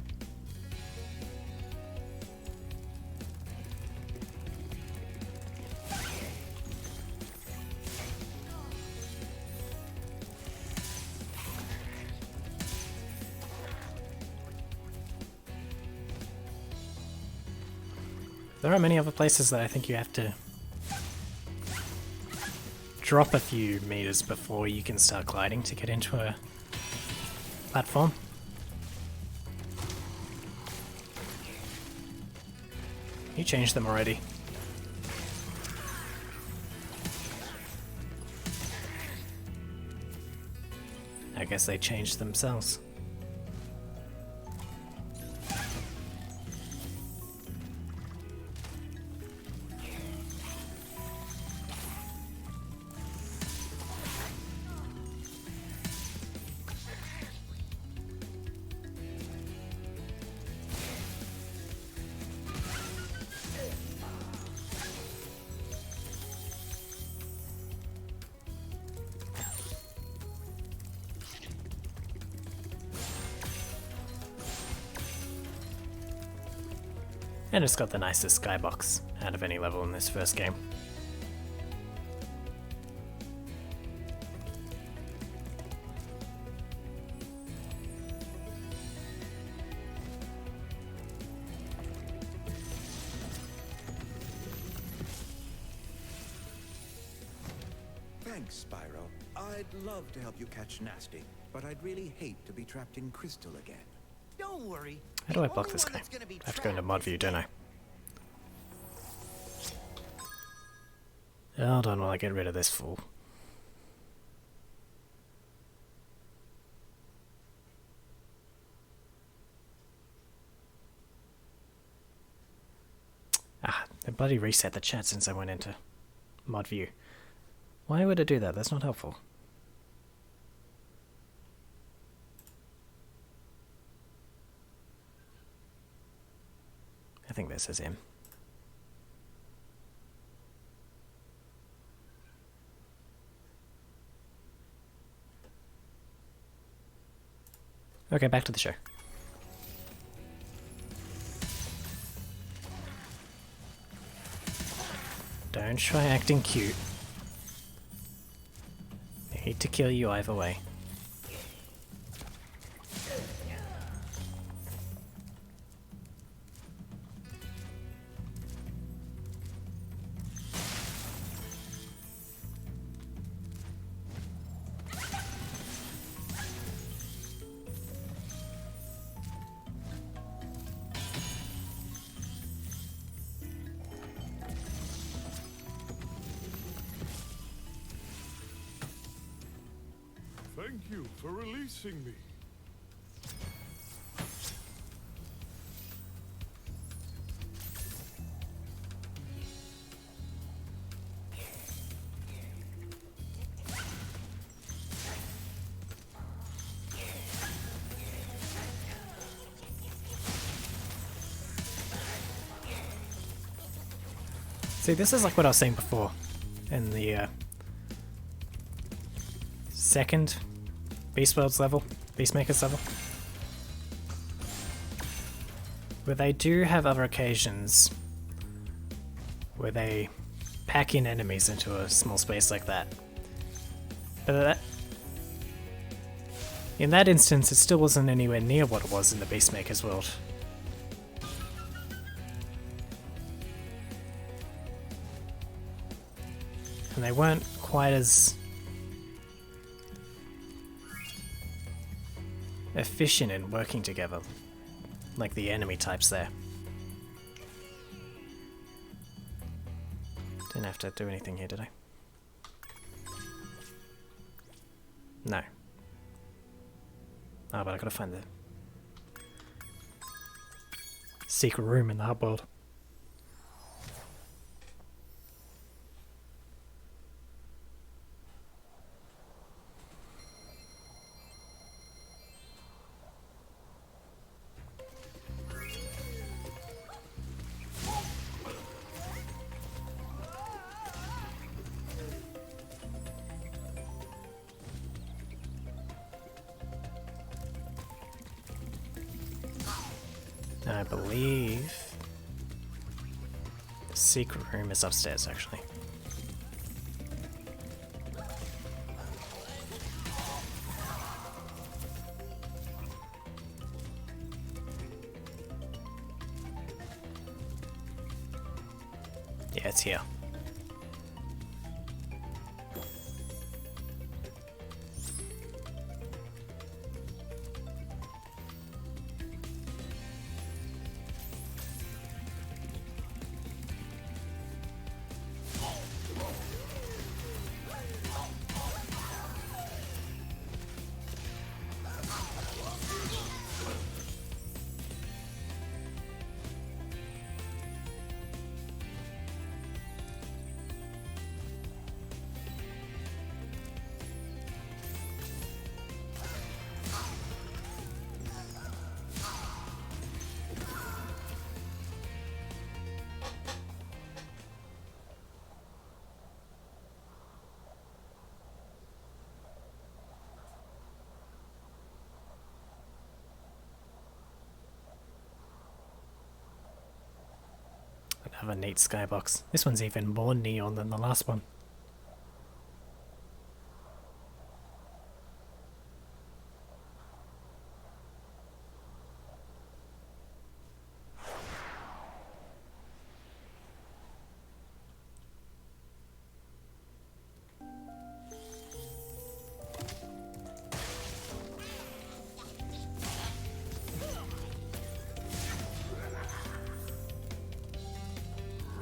[SPEAKER 1] There are many other places that I think you have to drop a few meters before you can start gliding to get into a platform. You changed them already. I guess they changed themselves. And it's got the nicest skybox out of any level in this first game.
[SPEAKER 8] Thanks, Spyro. I'd love to help you catch Nasty, but I'd really hate to be trapped in Crystal again.
[SPEAKER 3] Don't worry.
[SPEAKER 1] How do I block this guy? I have to go into mod view, don't I? Hold on while I get rid of this fool. Ah, they bloody reset the chat since I went into mod view. Why would it do that? That's not helpful. I think this is him. Okay, back to the show. Don't try acting cute. I hate to kill you either way.
[SPEAKER 2] Thank you for releasing me.
[SPEAKER 1] See, this is like what I was saying before in the second Beast Worlds level, Beastmakers level, where they do have other occasions where they pack in enemies into a small space like that. But in that instance, it still wasn't anywhere near what it was in the Beastmakers world. And they weren't quite as efficient in working together, like the enemy types there. Didn't have to do anything here, did I? No. Oh, but I gotta find the secret room in the hub world. I believe the secret room is upstairs, actually. Yeah, it's here. have a neat skybox. This one's even more neon than the last one.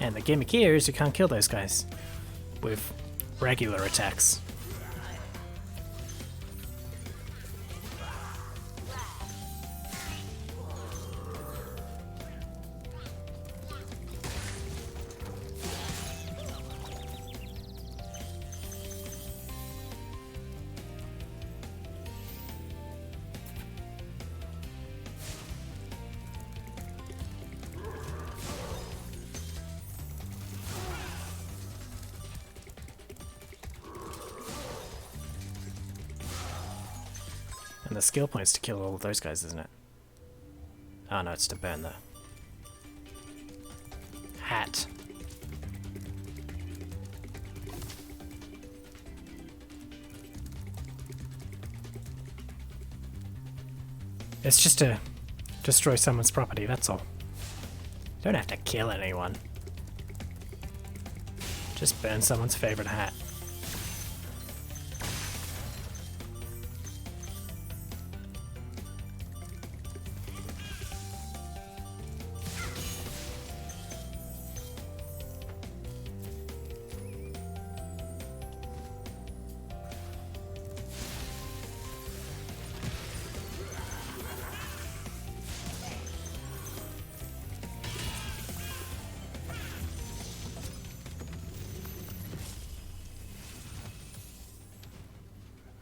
[SPEAKER 1] And the gimmick here is you can't kill those guys with regular attacks. And the skill point's to kill all of those guys, isn't it? Oh no, it's to burn the hat. It's just to destroy someone's property, that's all. You don't have to kill anyone. Just burn someone's favorite hat.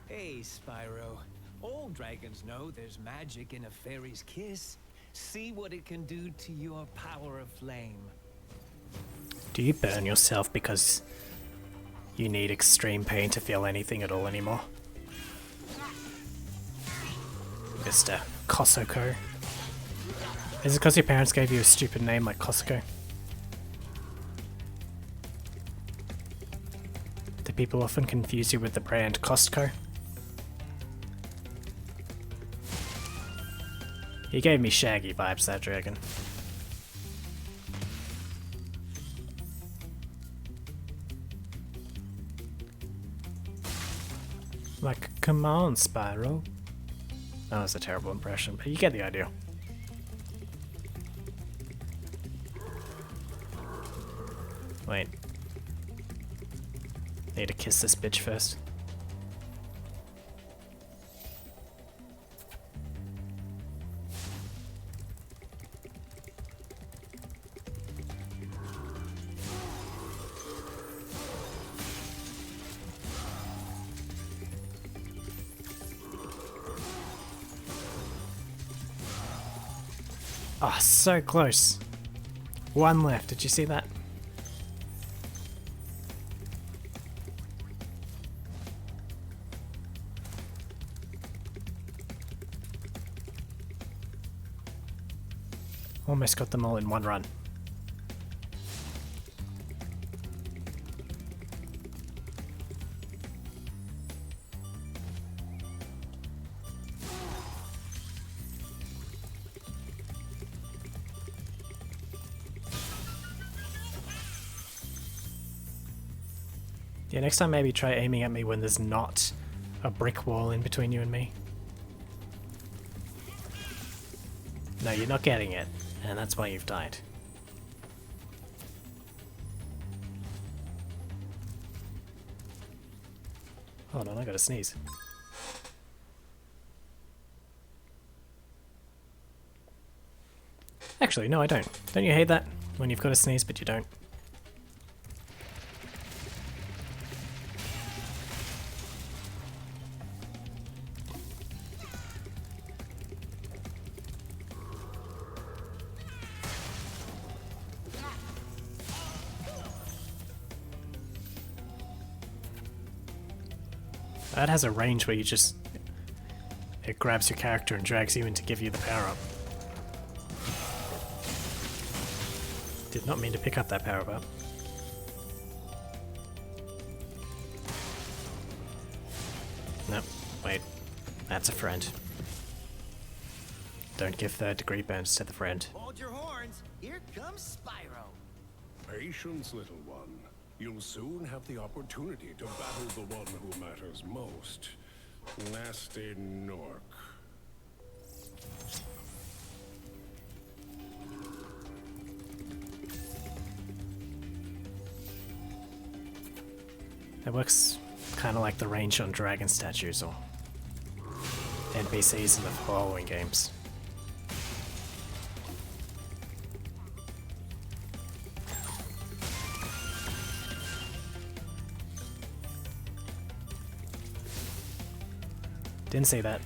[SPEAKER 6] Hey, Spyro. All dragons know there's magic in a fairy's kiss. See what it can do to your power of flame.
[SPEAKER 1] Do you burn yourself because you need extreme pain to feel anything at all anymore? Mr. Kosoko. Is it because your parents gave you a stupid name like Kosoko? Do people often confuse you with the brand Costco? He gave me Shaggy vibes, that dragon. Like, come on, Spyro. That was a terrible impression, but you get the idea. Wait. Need to kiss this bitch first. Oh, so close. One left, did you see that? Almost got them all in one run. Yeah, next time maybe try aiming at me when there's not a brick wall in between you and me. No, you're not getting it, and that's why you've died. Hold on, I gotta sneeze. Actually, no, I don't. Don't you hate that? When you've got to sneeze, but you don't. That has a range where you just... it grabs your character and drags you in to give you the power up. Did not mean to pick up that power up. Nope, wait. That's a friend. Don't give third-degree burns to the friend.
[SPEAKER 3] Hold your horns. Here comes Spyro.
[SPEAKER 2] Patience, little one. You'll soon have the opportunity to battle the one who matters most. Nasty Nork.
[SPEAKER 1] It works kind of like the range on dragon statues or NPCs in the following games. Didn't see that.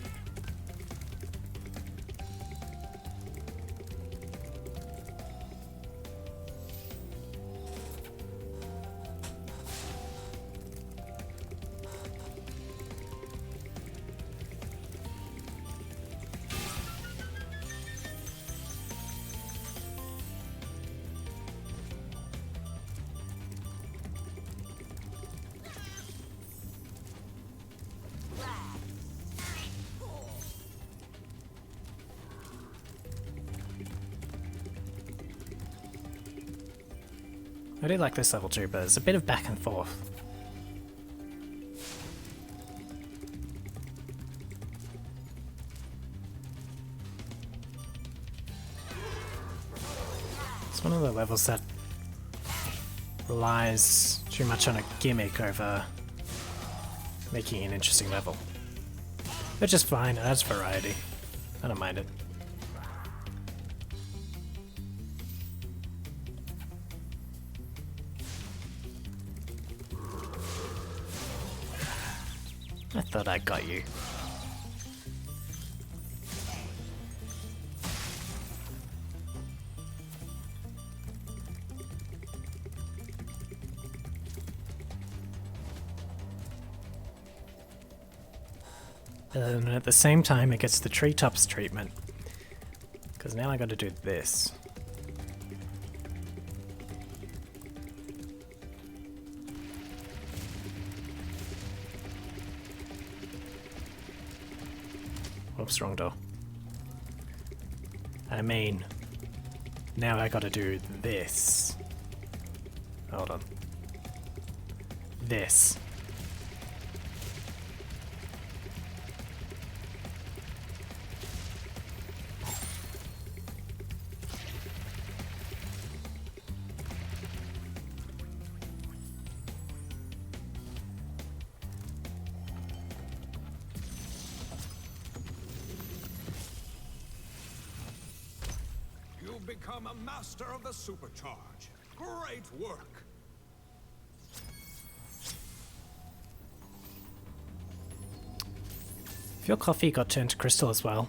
[SPEAKER 1] I do like this level too, but there's a bit of back and forth. It's one of the levels that relies too much on a gimmick over making an interesting level. Which is fine, it adds variety. I don't mind it. I thought I got you. And at the same time it gets the treetops treatment. Because now I gotta do this. Oops, wrong door. I mean, now I gotta do this. Hold on. This.
[SPEAKER 5] You've become a master of the supercharge. Great work.
[SPEAKER 1] If your coffee got turned to crystal as well,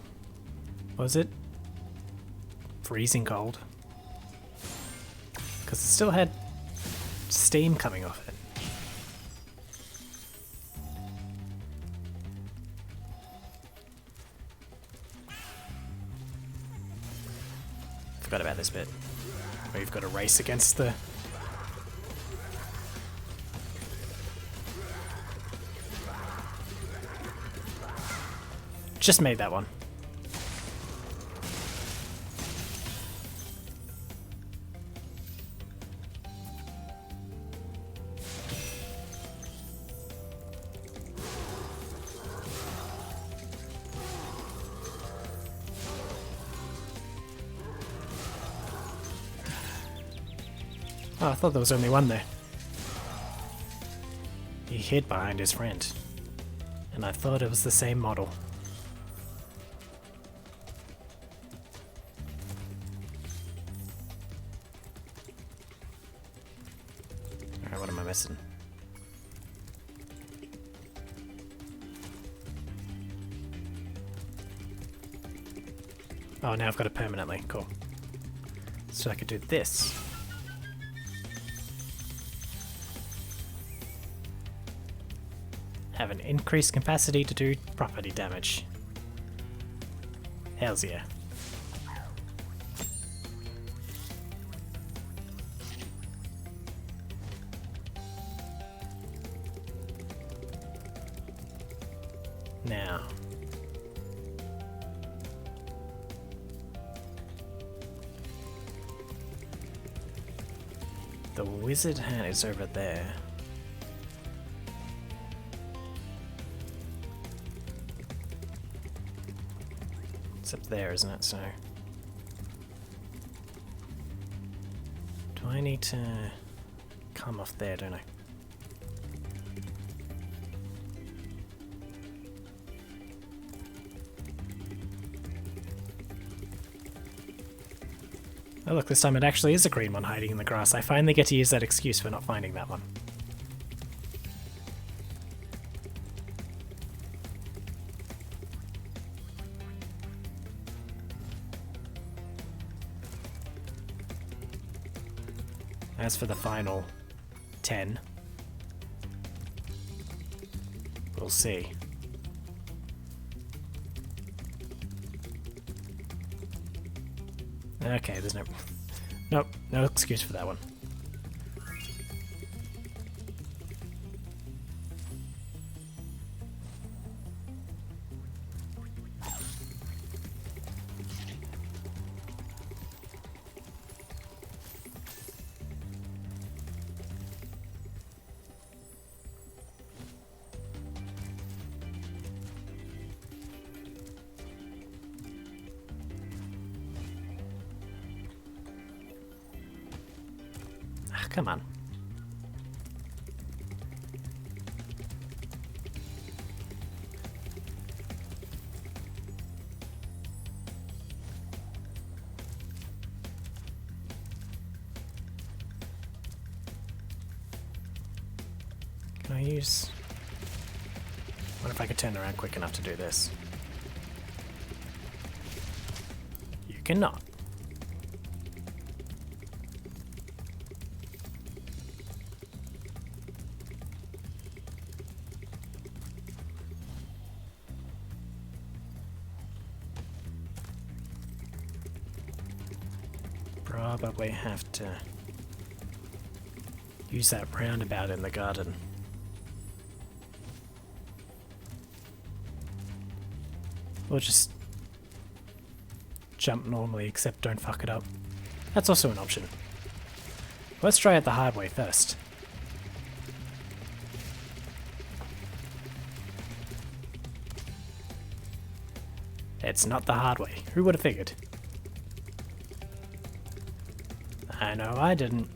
[SPEAKER 1] was it freezing cold? Because it still had steam coming off it. Forgot about this bit. Where you've got to race against the... Just made that one. Oh, I thought there was only one there. He hid behind his friend. And I thought it was the same model. Alright, what am I missing? Oh, now I've got it permanently. Cool. So I could do this. Have an increased capacity to do property damage. Hells yeah. The wizard hat is over there. It's up there, isn't it? So... do I need to come off there, don't I? Oh look, this time it actually is a green one hiding in the grass. I finally get to use that excuse for not finding that one. As for the final 10, we'll see. Okay, there's no excuse for that one. Come on. Can I use... I wonder if I could turn around quick enough to do this. You cannot. Probably have to use that roundabout in the garden. Or just jump normally, except don't fuck it up. That's also an option. Let's try it the hard way first. It's not the hard way. Who would have figured? I know I didn't.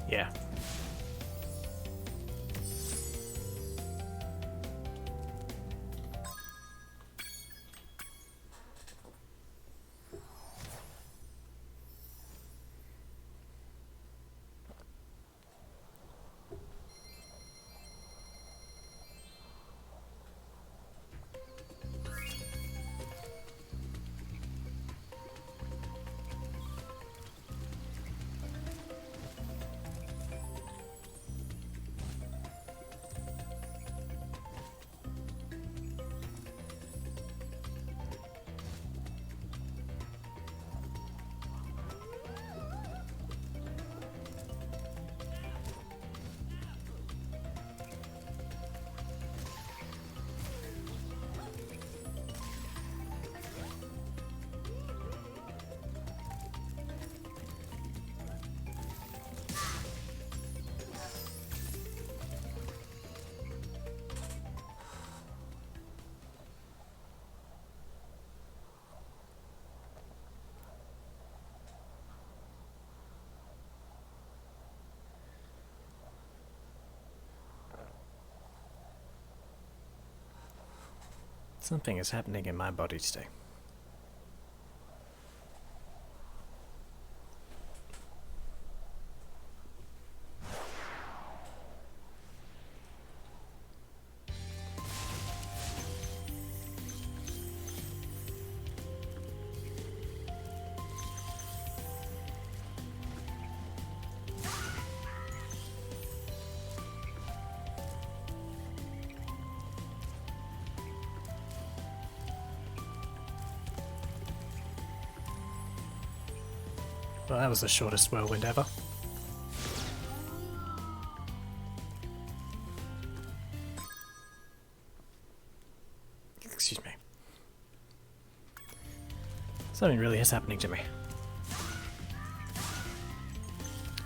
[SPEAKER 1] Yeah. Something is happening in my body today. Well, that was the shortest whirlwind ever. Excuse me. Something really is happening to me.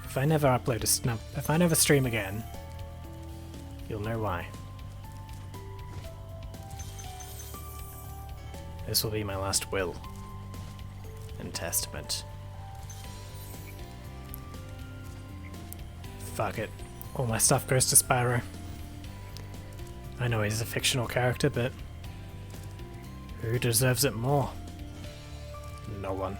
[SPEAKER 1] If I never upload if I never stream again, you'll know why. This will be my last will and testament. Fuck it. All my stuff goes to Spyro. I know he's a fictional character, but who deserves it more? No one.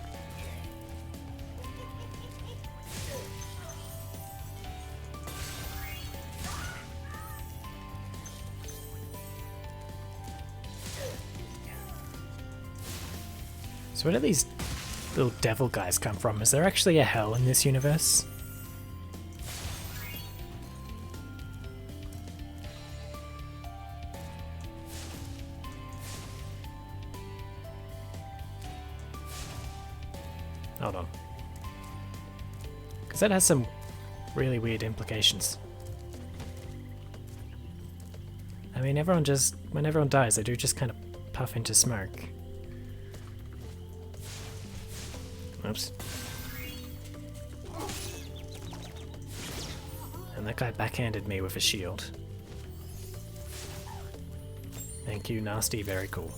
[SPEAKER 1] So where do these little devil guys come from? Is there actually a hell in this universe? Hold on. Because that has some really weird implications. I mean, when everyone dies, they do just kind of puff into smoke. Oops. And that guy backhanded me with a shield. Thank you, Nasty, very cool.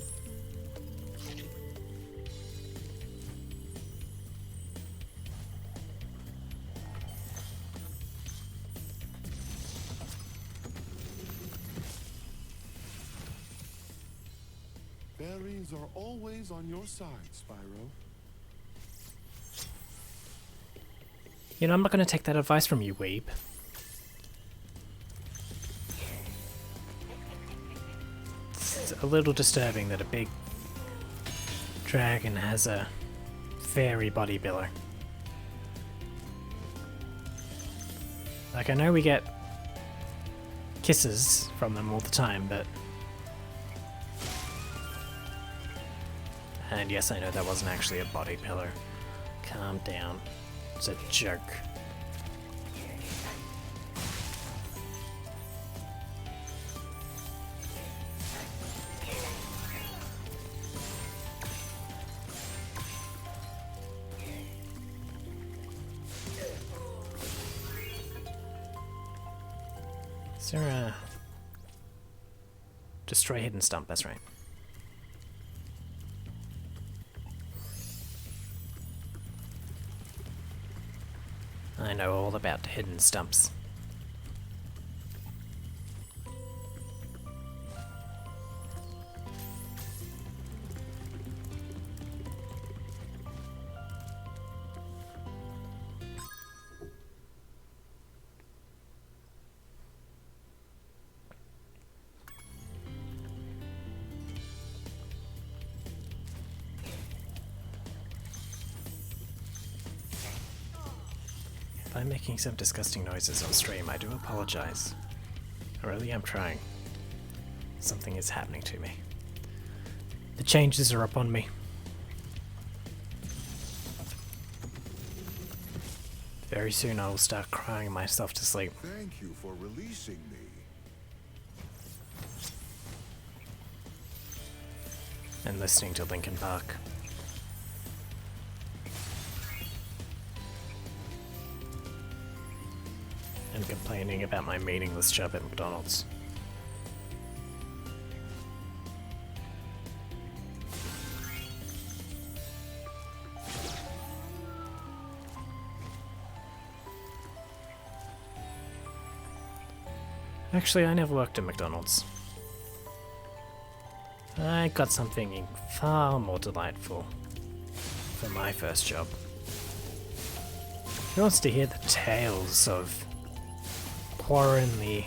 [SPEAKER 2] Fairies are always on your side, Spyro.
[SPEAKER 1] You know, I'm not going to take that advice from you, weeb. It's a little disturbing that a big dragon has a fairy body pillar. Like, I know we get kisses from them all the time, but... And yes, I know that wasn't actually a body pillar. Calm down. It's a joke. Is there a... Destroy hidden stump, that's right. I know all about hidden stumps. If I'm making some disgusting noises on stream, I do apologize. I really am trying. Something is happening to me. The changes are upon me. Very soon I will start crying myself to sleep.
[SPEAKER 2] Thank you for releasing me.
[SPEAKER 1] And listening to Linkin Park. And complaining about my meaningless job at McDonald's. Actually, I never worked at McDonald's. I got something far more delightful for my first job. Who wants to hear the tales of Warren the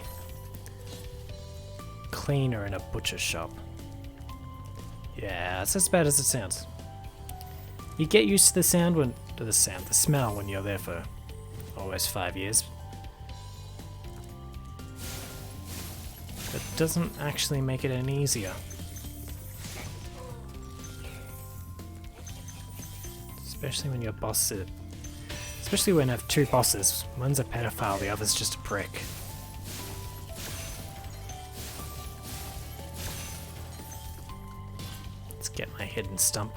[SPEAKER 1] cleaner in a butcher shop? Yeah, it's as bad as it sounds. You get used to the smell when you're there for almost 5 years. But it doesn't actually make it any easier. Especially when your boss is... Especially when I have two bosses. One's a pedophile, the other's just a prick. Get my hidden stump.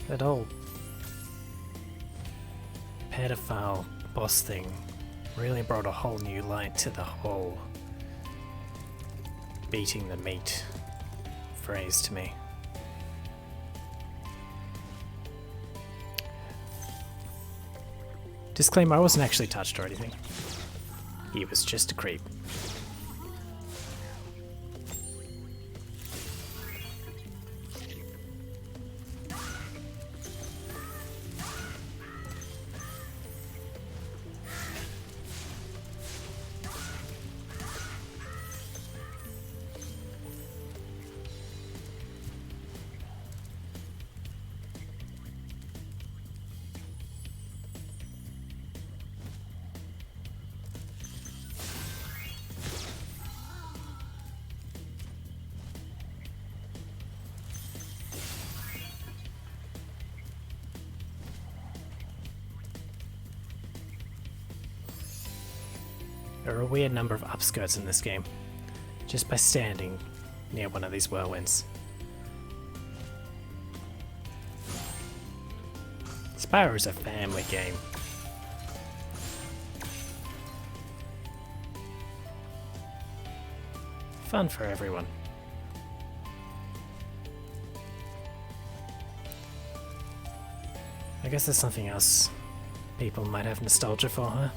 [SPEAKER 1] That old pedophile boss thing really brought a whole new light to the whole beating the meat phrase to me. Disclaimer, I wasn't actually touched or anything. He was just a creep. There are a weird number of upskirts in this game, just by standing near one of these whirlwinds. Spyro is a family game. Fun for everyone. I guess there's something else people might have nostalgia for, huh?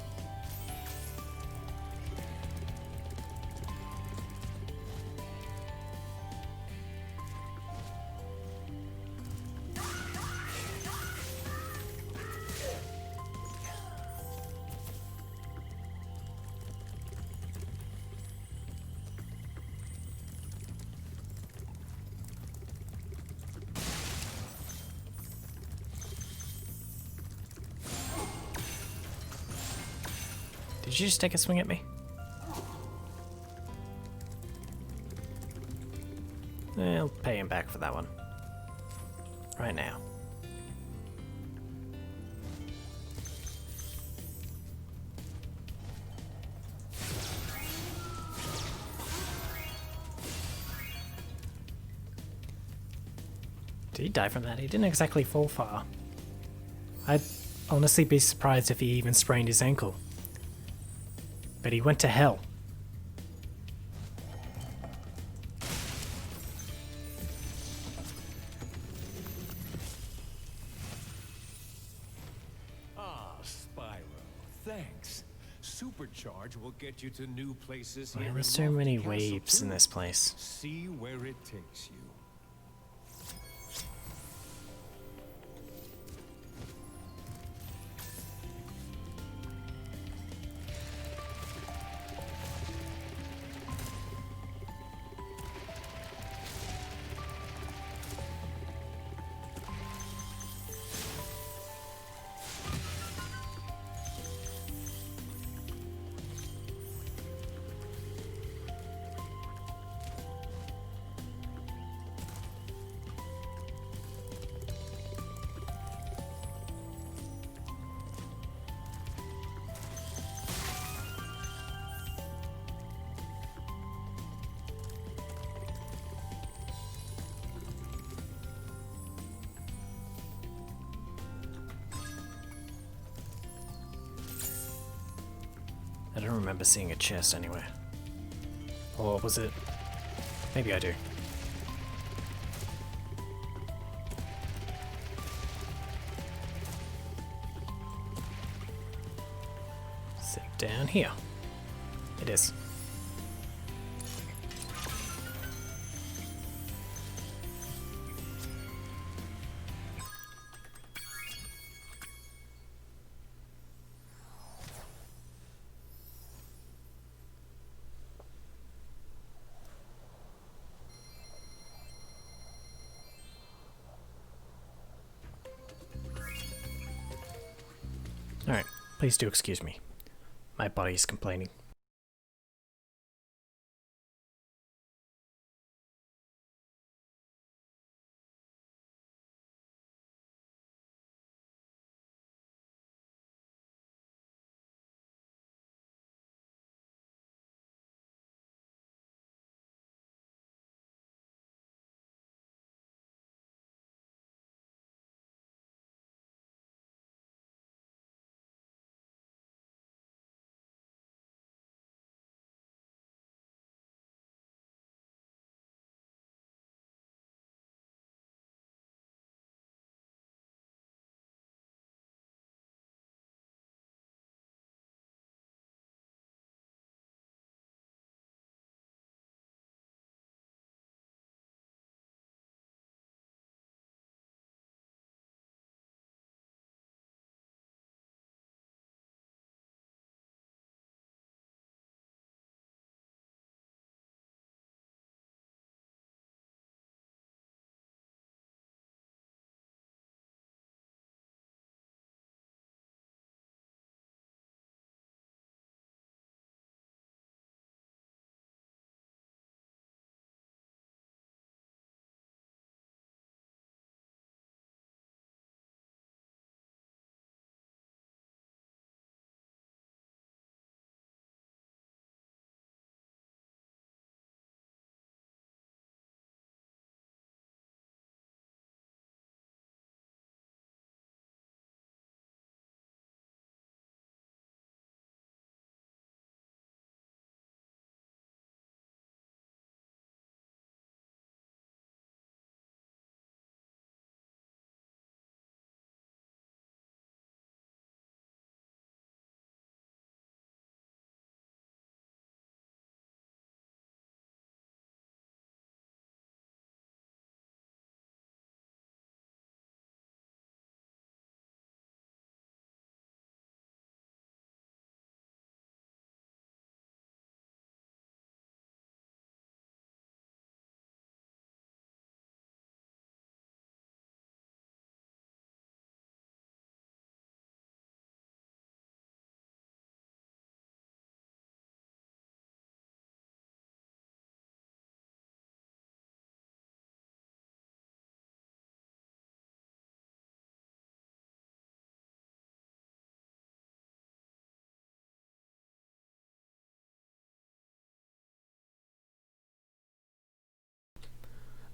[SPEAKER 1] Did you just take a swing at me? I'll pay him back for that one. Right now. Did he die from that? He didn't exactly fall far. I'd honestly be surprised if he even sprained his ankle. But he went to hell.
[SPEAKER 5] Ah, Spyro, thanks. Supercharge will get you to new places
[SPEAKER 1] Man,
[SPEAKER 5] here
[SPEAKER 1] there's
[SPEAKER 5] in
[SPEAKER 1] so many
[SPEAKER 5] Lofty Castle,
[SPEAKER 1] waves in
[SPEAKER 5] too.
[SPEAKER 1] this place.
[SPEAKER 5] See where it takes you.
[SPEAKER 1] I don't remember seeing a chest anywhere. Or was it? Maybe I do. Sit down here. It is. Please do excuse me. My body is complaining.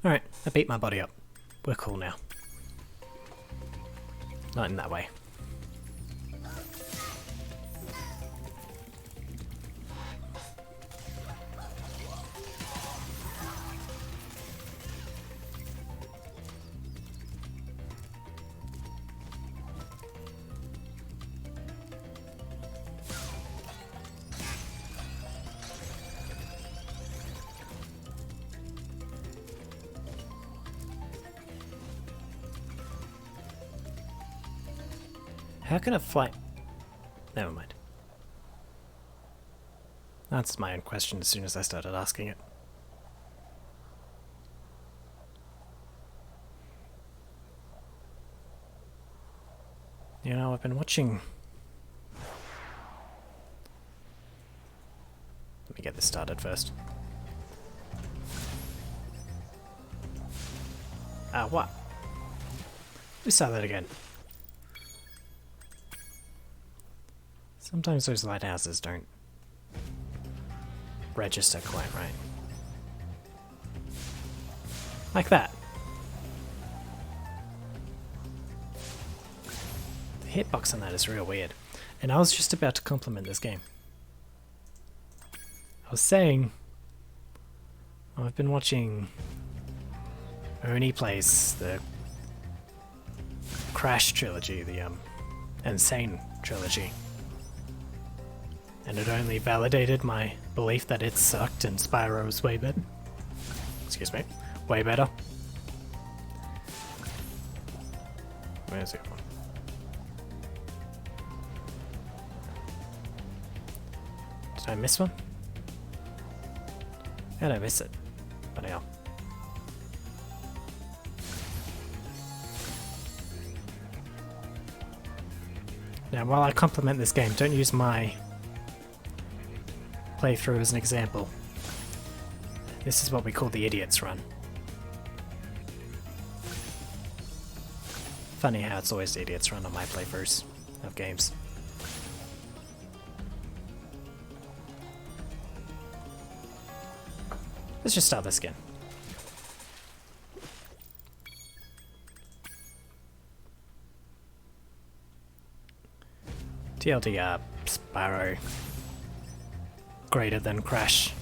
[SPEAKER 1] Alright, I beat my body up. We're cool now. Not in that way. How can a fly... Never mind. That's my own question as soon as I started asking it. You know, I've been watching... Let me get this started first. Ah, what? Let's start that again. Sometimes those lighthouses don't register quite right. Like that. The hitbox on that is real weird. And I was just about to compliment this game. I was saying... I've been watching... Oni plays the Crash trilogy, the Insane trilogy. And it only validated my belief that it sucked and Spyro was way better. Excuse me. Way better. Where's the other one? Did I miss one? How did I miss it? But hell. Now, while I compliment this game, don't use my playthrough as an example. This is what we call the idiot's run. Funny how it's always the idiot's run on my playthroughs of games. Let's just start this again. TLDR, Spyro. Greater than Crash.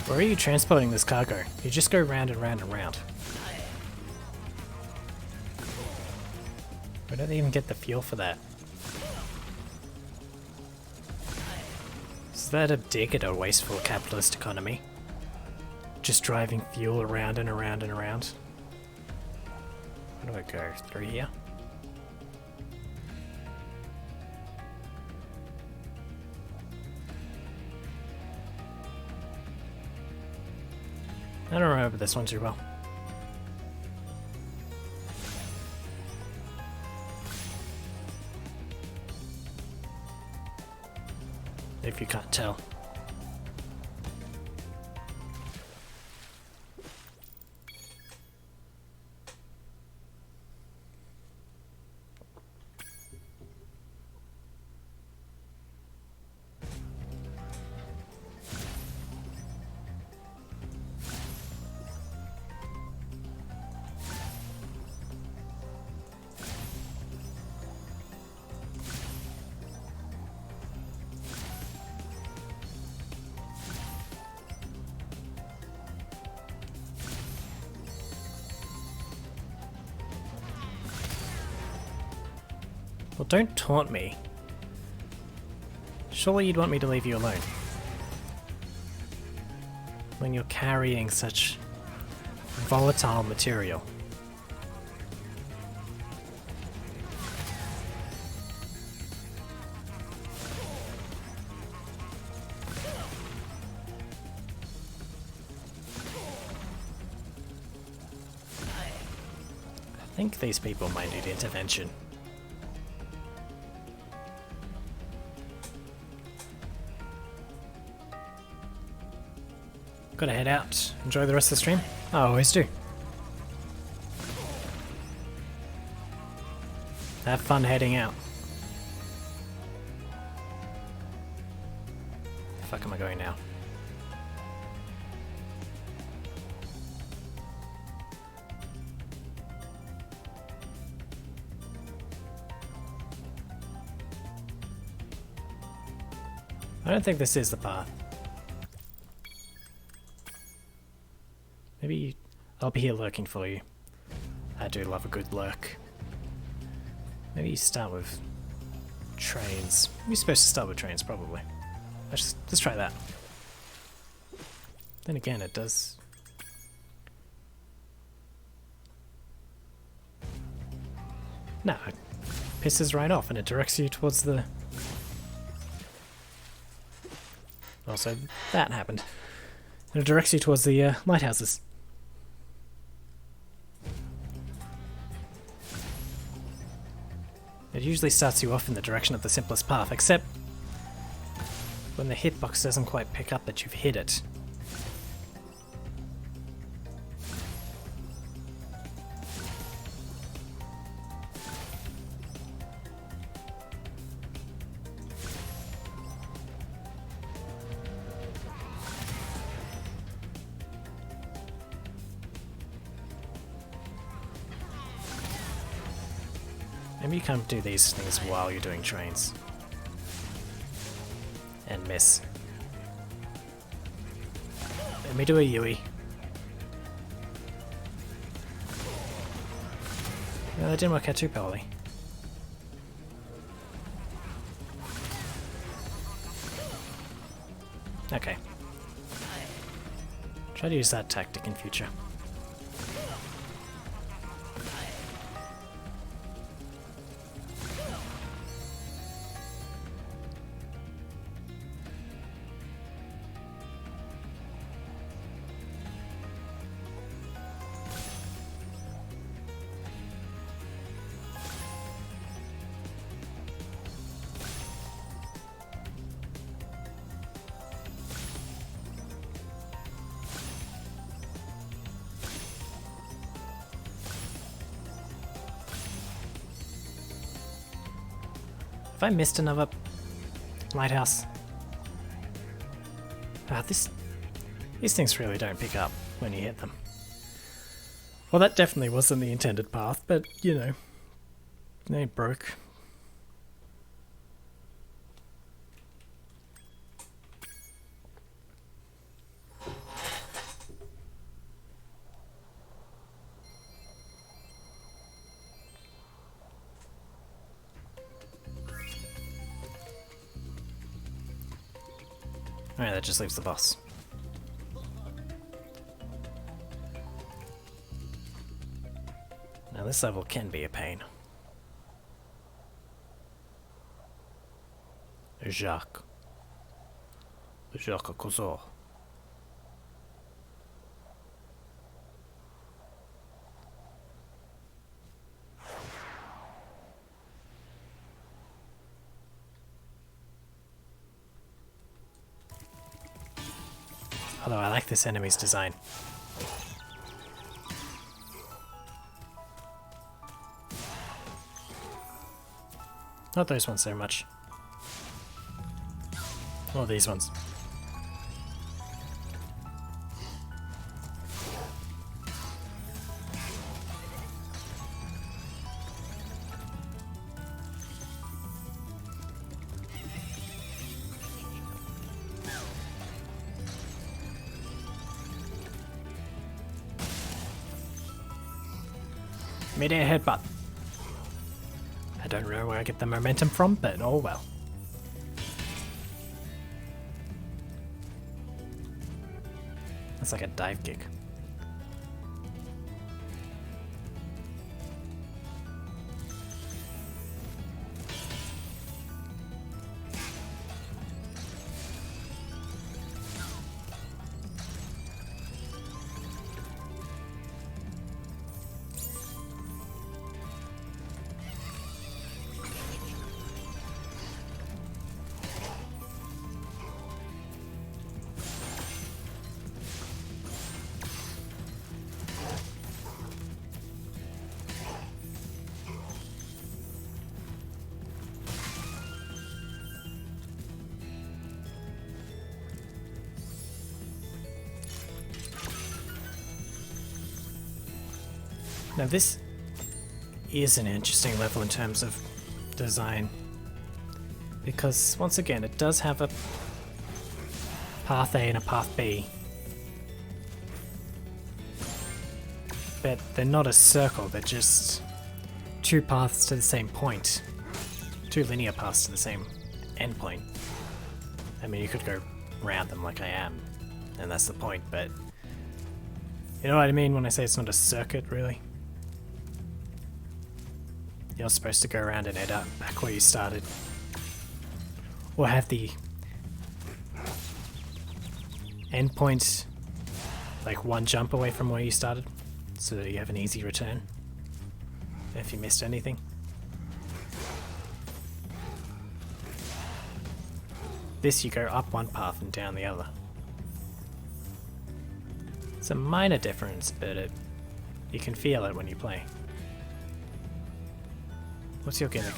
[SPEAKER 1] Where are you transporting this cargo? You just go round and round and round. Where do they even get the fuel for that? Is that a dig at a wasteful capitalist economy? Just driving fuel around and around and around? Where do I go? Through here? I don't remember this one too well. If you can't tell. Well, don't taunt me. Surely you'd want me to leave you alone. When you're carrying such volatile material. I think these people might need intervention. Gotta head out. Enjoy the rest of the stream. I always do. Have fun heading out. The fuck am I going now? I don't think this is the path. Maybe I'll be here lurking for you. I do love a good lurk. Maybe you start with trains. You're supposed to start with trains, probably. Let's try that. Then again, it does. No, it pisses right off and it directs you towards the. Also, that happened. And it directs you towards the lighthouses. It usually starts you off in the direction of the simplest path, except when the hitbox doesn't quite pick up that you've hit it. Maybe you can't do these things while you're doing trains. And miss. Let me do a Yui. No, that didn't work out too poorly. Okay. Try to use that tactic in future. Have I missed another lighthouse? Ah, these things really don't pick up when you hit them. Well, that definitely wasn't the intended path, but, you know, they broke. Alright, that just leaves the boss. Now this level can be a pain. Jacques. Jacques Cousin. Although I like this enemy's design. Not those ones so much. Or these ones. Mid-air headbutt. I don't know where I get the momentum from, but oh well. That's like a dive kick. Now this is an interesting level in terms of design, because once again it does have a path A and a path B, but they're not a circle, they're just two paths to the same point, two linear paths to the same endpoint. I mean, you could go round them like I am, and that's the point, but you know what I mean when I say it's not a circuit, really? You're supposed to go around and head up back where you started. Or have the endpoint like one jump away from where you started, so that you have an easy return if you missed anything. This you go up one path and down the other. It's a minor difference, but you can feel it when you play. What's your gimmick?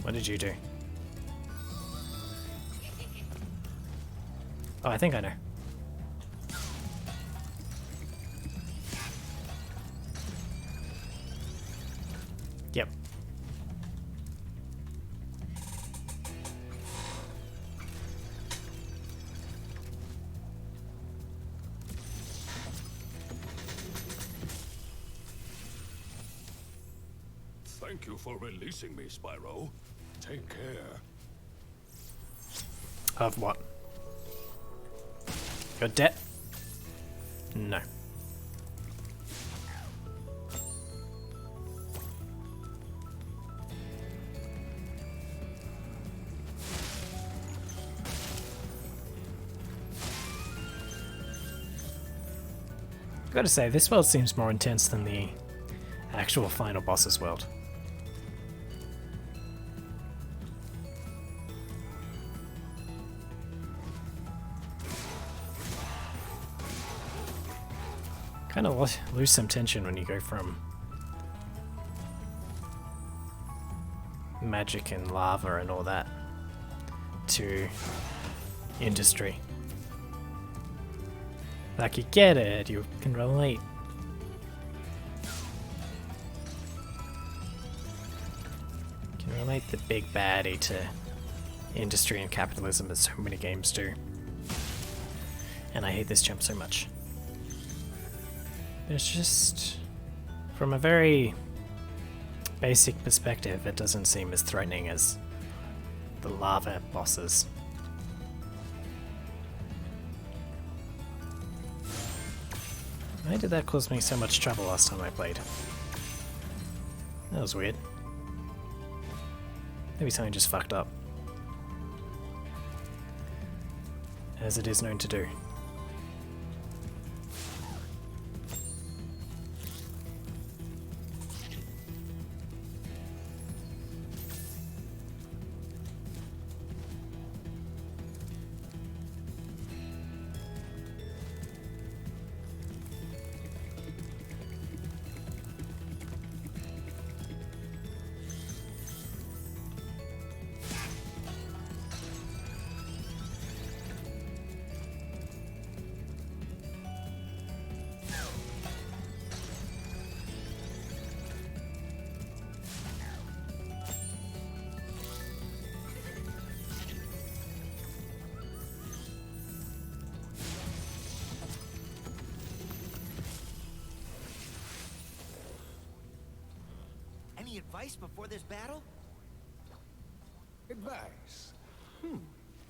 [SPEAKER 1] What did you do? Oh, I think I know. Yep.
[SPEAKER 2] Thank you for releasing me, Spyro. Take care.
[SPEAKER 1] Of what? Your debt? No. Gotta say, this world seems more intense than the actual final boss's world. Kind of lose some tension when you go from magic and lava and all that to industry. Like, you get it, you can relate. You can relate the big baddie to industry and capitalism as so many games do. And I hate this jump so much. It's just, from a very basic perspective, it doesn't seem as threatening as the lava bosses. Why did that cause me so much trouble last time I played? That was weird. Maybe something just fucked up. As it is known to do.
[SPEAKER 3] Any advice before this battle?
[SPEAKER 5] Advice.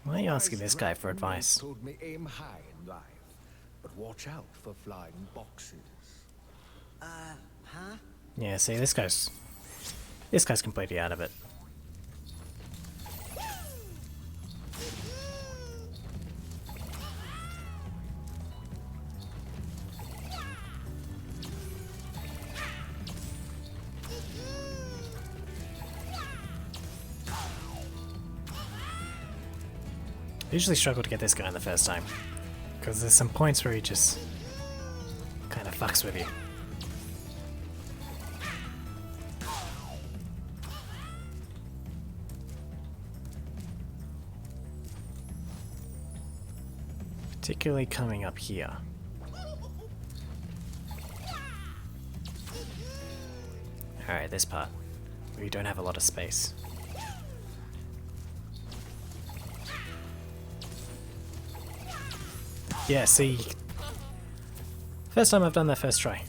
[SPEAKER 1] Why are you asking this guy for advice?
[SPEAKER 5] Told me aim high in life, but watch out for flying boxes.
[SPEAKER 3] Huh?
[SPEAKER 1] Yeah, see, this guy's completely out of it. I usually struggle to get this guy in the first time, because there's some points where he just kind of fucks with you. Particularly coming up here. Alright, this part, where you don't have a lot of space. Yeah, see, first time I've done that first try.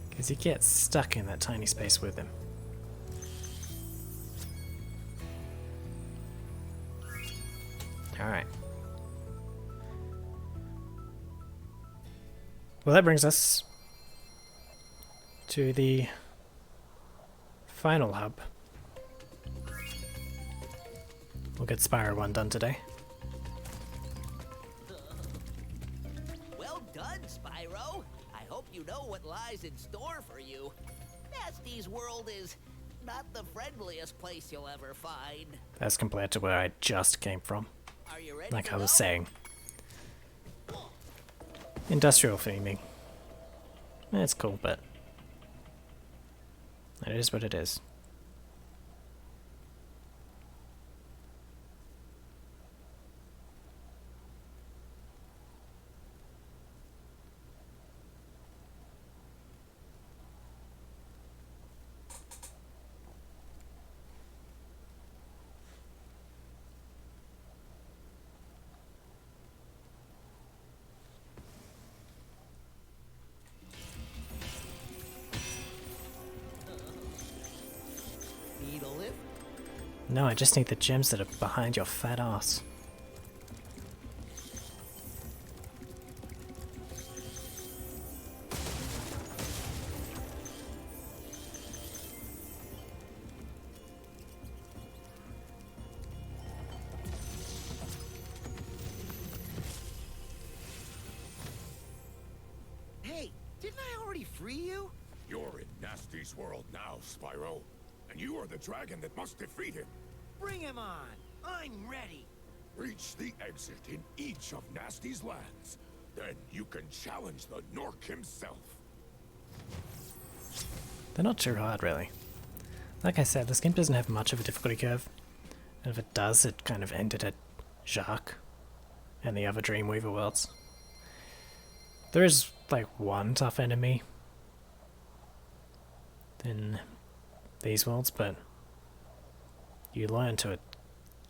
[SPEAKER 1] Because you get stuck in that tiny space with him. Alright. Well, that brings us to the final hub. We'll get Spyro 1 done today.
[SPEAKER 3] Well done, Spyro. I hope you know what lies in store for you. Nasty's world is not the friendliest place you'll ever find.
[SPEAKER 1] As compared to where I just came from.
[SPEAKER 3] Are you ready
[SPEAKER 1] Like
[SPEAKER 3] to
[SPEAKER 1] I was
[SPEAKER 3] go?
[SPEAKER 1] saying. Industrial theming. It's cool, but it is what it is. No, I just need the gems that are behind your fat ass.
[SPEAKER 4] Hey, didn't I already free you?
[SPEAKER 2] You're in Nasty's world now, Spyro. And you are the dragon that must defeat him.
[SPEAKER 4] Bring him on. I'm ready.
[SPEAKER 2] Reach the exit in each of Nasty's lands. Then you can challenge the Nork himself.
[SPEAKER 1] They're not too hard, really. Like I said, this game doesn't have much of a difficulty curve. And if it does, it kind of ended at Jacques and the other Dreamweaver worlds. There is, like, one tough enemy in these worlds, but you learn to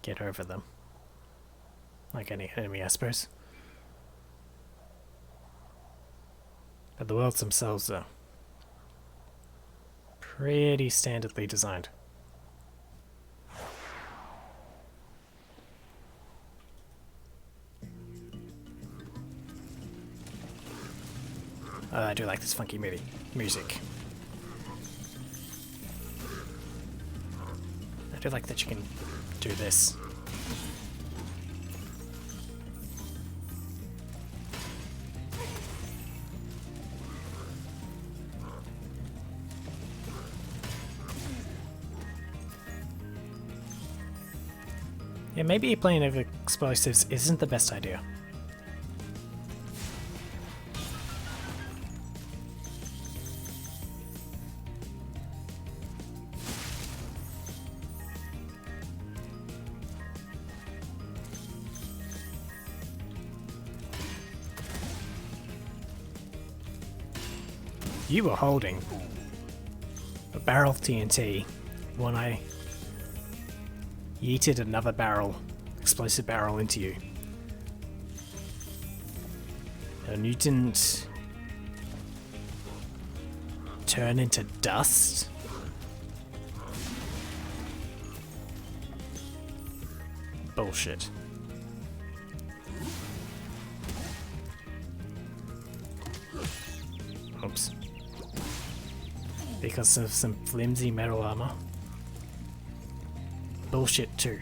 [SPEAKER 1] get over them. Like any enemy, I suppose. But the worlds themselves are pretty standardly designed. I do like this funky music. I do like that you can do this. Yeah, maybe playing over explosives isn't the best idea. You were holding a barrel of TNT when I yeeted another barrel, explosive barrel, into you. And you didn't turn into dust? Bullshit. Oops. Because of some flimsy metal armor. Bullshit too.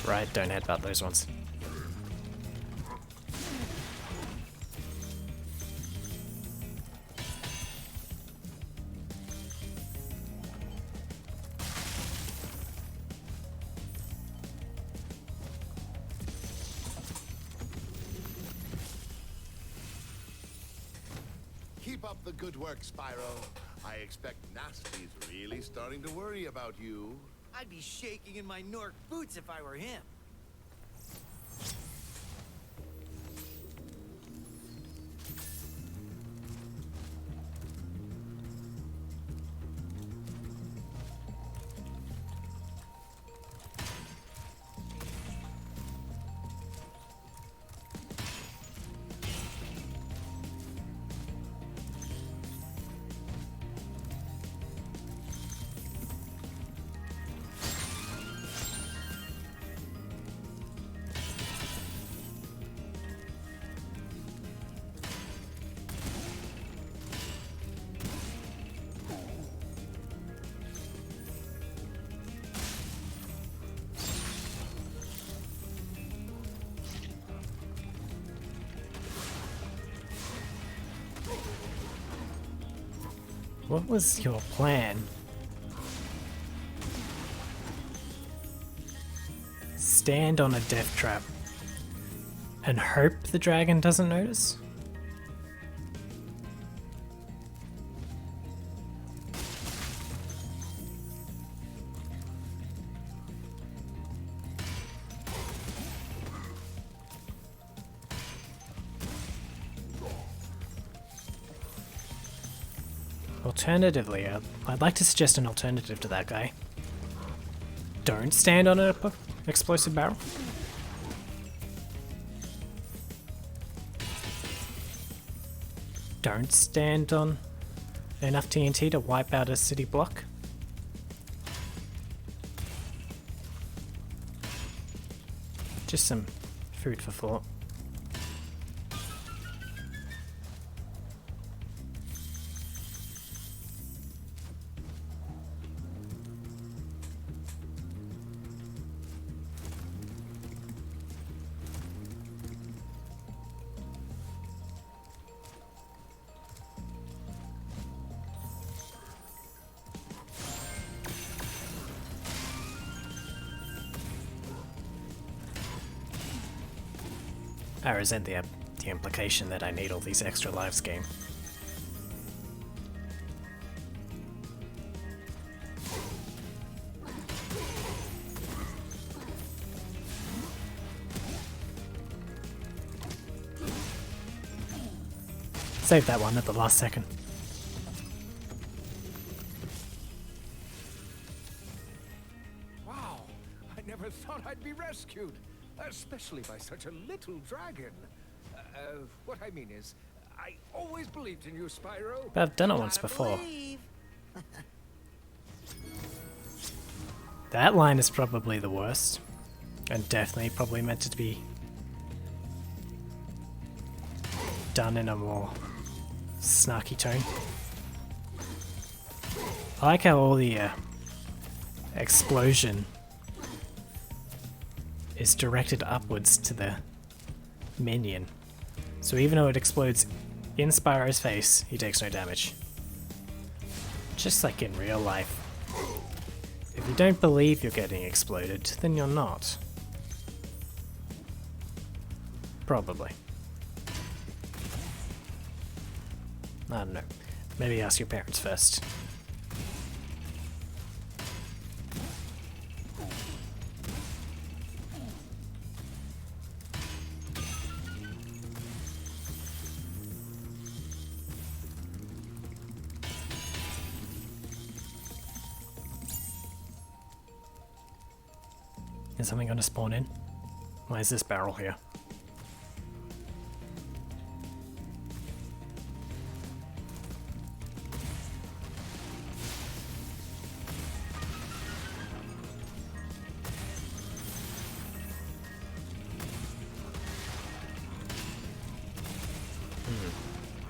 [SPEAKER 1] Right, don't headbutt those ones.
[SPEAKER 7] Keep up the good work, Spyro. I expect Nasty's really starting to worry about you.
[SPEAKER 4] I'd be shaking in my Nork boots if I were him.
[SPEAKER 1] What was your plan? Stand on a death trap and hope the dragon doesn't notice? Alternatively, I'd like to suggest an alternative to that guy. Don't stand on an explosive barrel. don't stand on enough TNT to wipe out a city block. Just some food for thought. I resent the implication that I need all these extra lives game. Save that one at the last second.
[SPEAKER 5] Wow, I never thought I'd be rescued. Especially by such a little dragon. What I mean is, I always believed in you, Spyro.
[SPEAKER 1] But I've done it once before. That line is probably the worst. And definitely probably meant to be done in a more snarky tone. I like how all the explosion is directed upwards to the minion. So even though it explodes in Spyro's face, he takes no damage. Just like in real life. If you don't believe you're getting exploded, then you're not. Probably. I don't know. Maybe ask your parents first. Is something gonna spawn in? Why is this barrel here?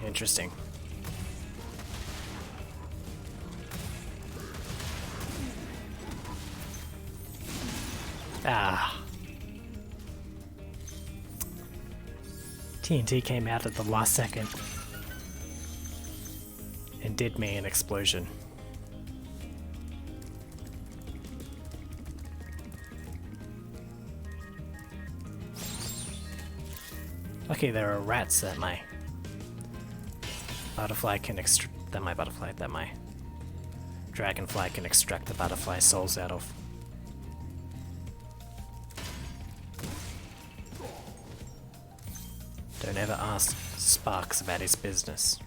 [SPEAKER 1] Interesting. Ah. TNT came out at the last second and did me an explosion. Lucky there are rats that my butterfly can that my dragonfly can extract the butterfly souls out of. Don't ever ask Sparks about his business.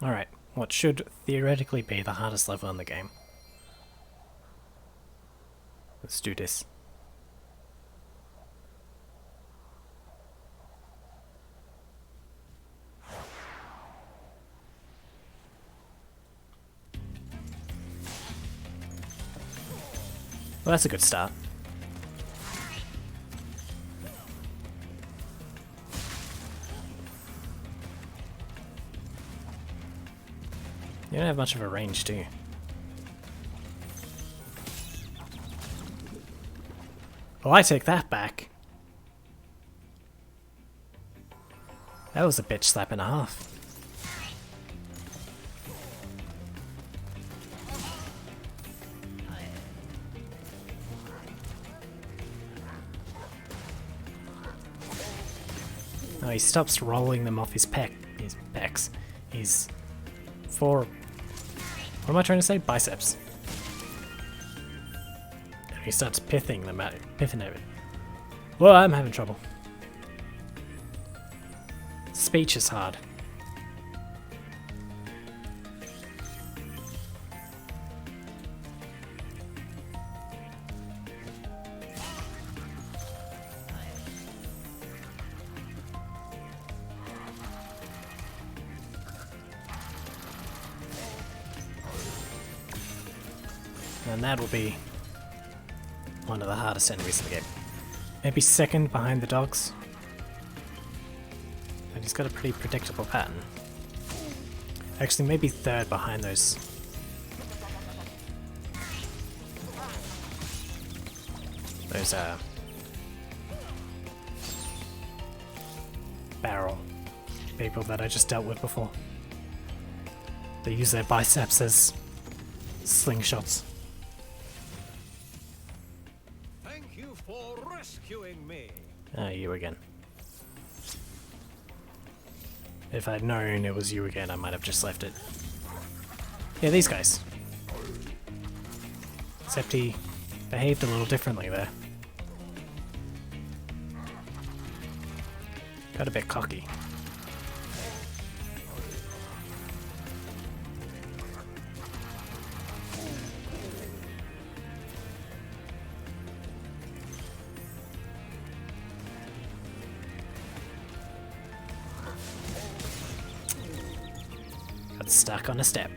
[SPEAKER 1] Alright, what should theoretically be the hardest level in the game. Let's do this. Well, that's a good start. You don't have much of a range, do you? Well, I take that back. That was a bitch slap and a half. No, he stops rolling them off his pecs. His what am I trying to say? Biceps. And he starts pithing them out. Pithing over. Well, I'm having trouble. Speech is hard. And that'll be one of the hardest enemies in the game. Maybe second behind the dogs. But he's got a pretty predictable pattern. Actually, maybe third behind those. Those, barrel people that I just dealt with before. They use their biceps as slingshots.
[SPEAKER 5] Thank you for rescuing me.
[SPEAKER 1] Ah, you again. If I'd known it was you again, I might have just left it. Yeah, these guys. Except he behaved a little differently there. Got a bit cocky. Got stuck on a step.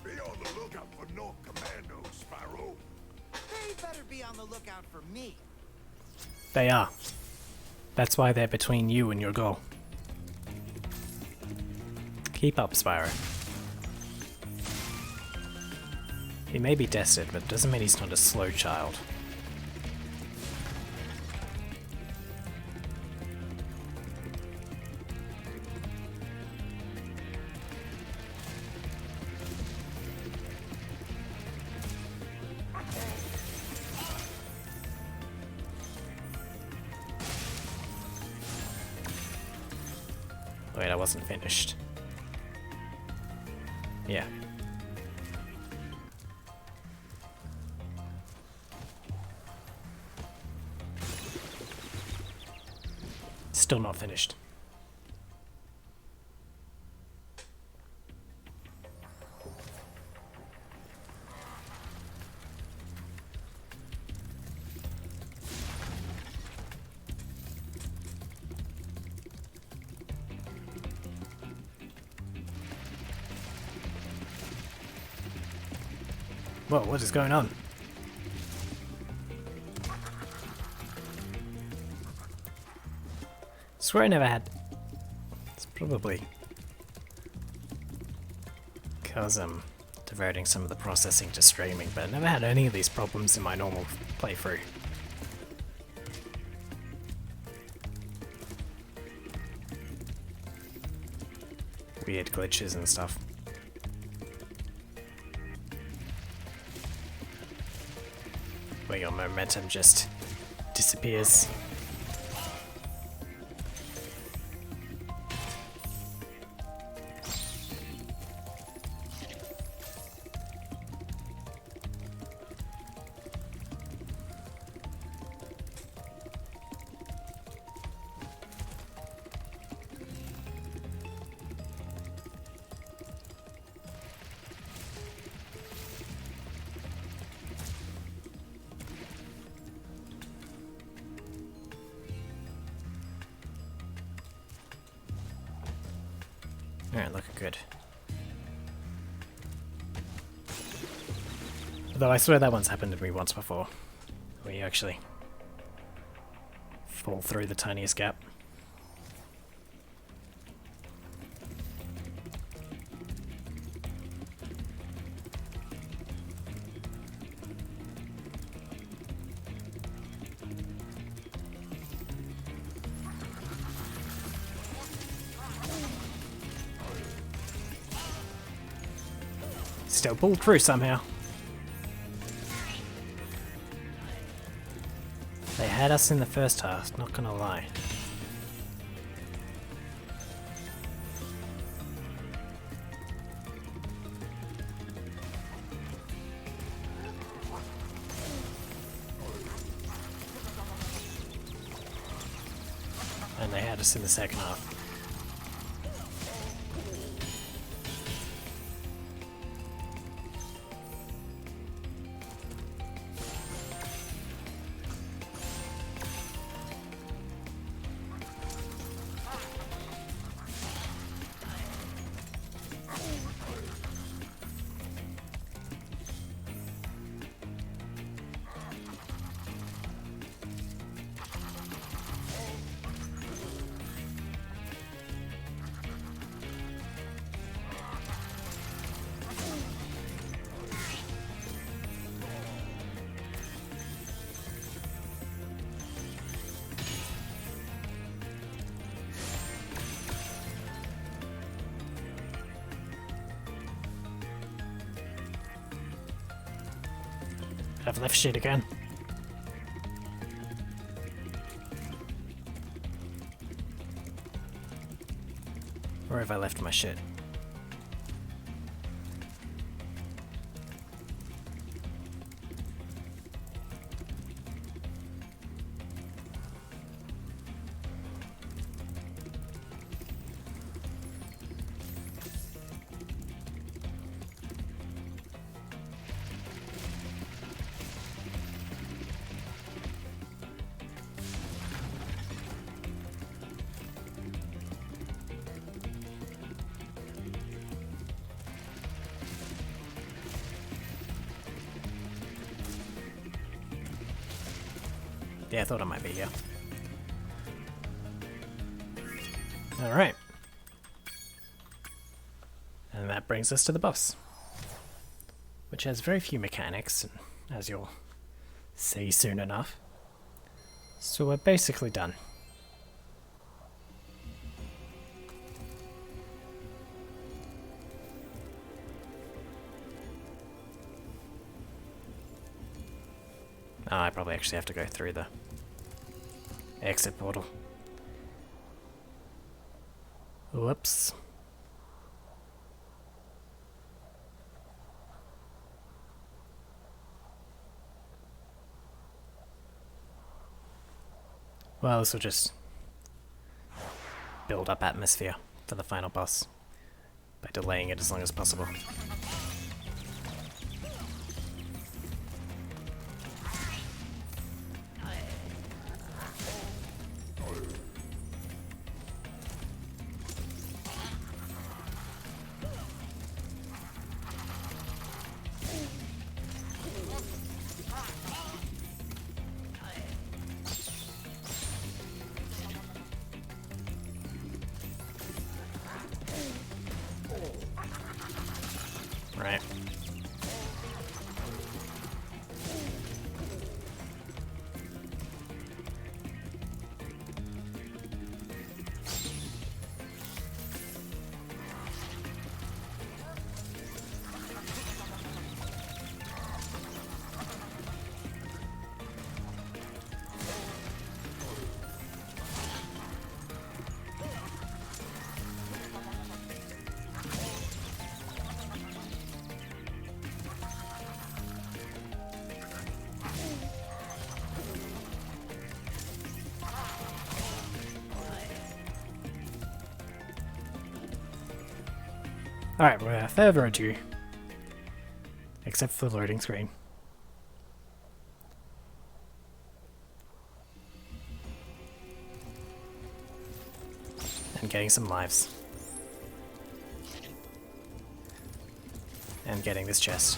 [SPEAKER 7] Be on the lookout for North Commando, Spyro.
[SPEAKER 4] They better be on the lookout for me.
[SPEAKER 1] They are. That's why they're between you and your goal. Keep up, Spyro. He may be destined, but it doesn't mean he's not a slow child. Wait, I wasn't finished. Yeah. Still not finished. Whoa, what is going on? Swear I never had... It's probably... because I'm diverting some of the processing to streaming, but I never had any of these problems in my normal playthrough. Weird glitches and stuff. Where your momentum just disappears. Alright, looking good. Although I swear that one's happened to me once before, where you actually fall through the tiniest gap. Still pulled through somehow. They had us in the first half, not gonna lie. And they had us in the second half. I've left shit again. Where have I left my shit? Yeah, I thought I might be here. Alright. And that brings us to the boss. Which has very few mechanics, as you'll see soon enough. So we're basically done. Oh, I probably actually have to go through the exit portal. Whoops. Well, this will just build up atmosphere for the final boss by delaying it as long as possible. Right. Alright, without further ado, except for the loading screen. And getting some lives. And getting this chest.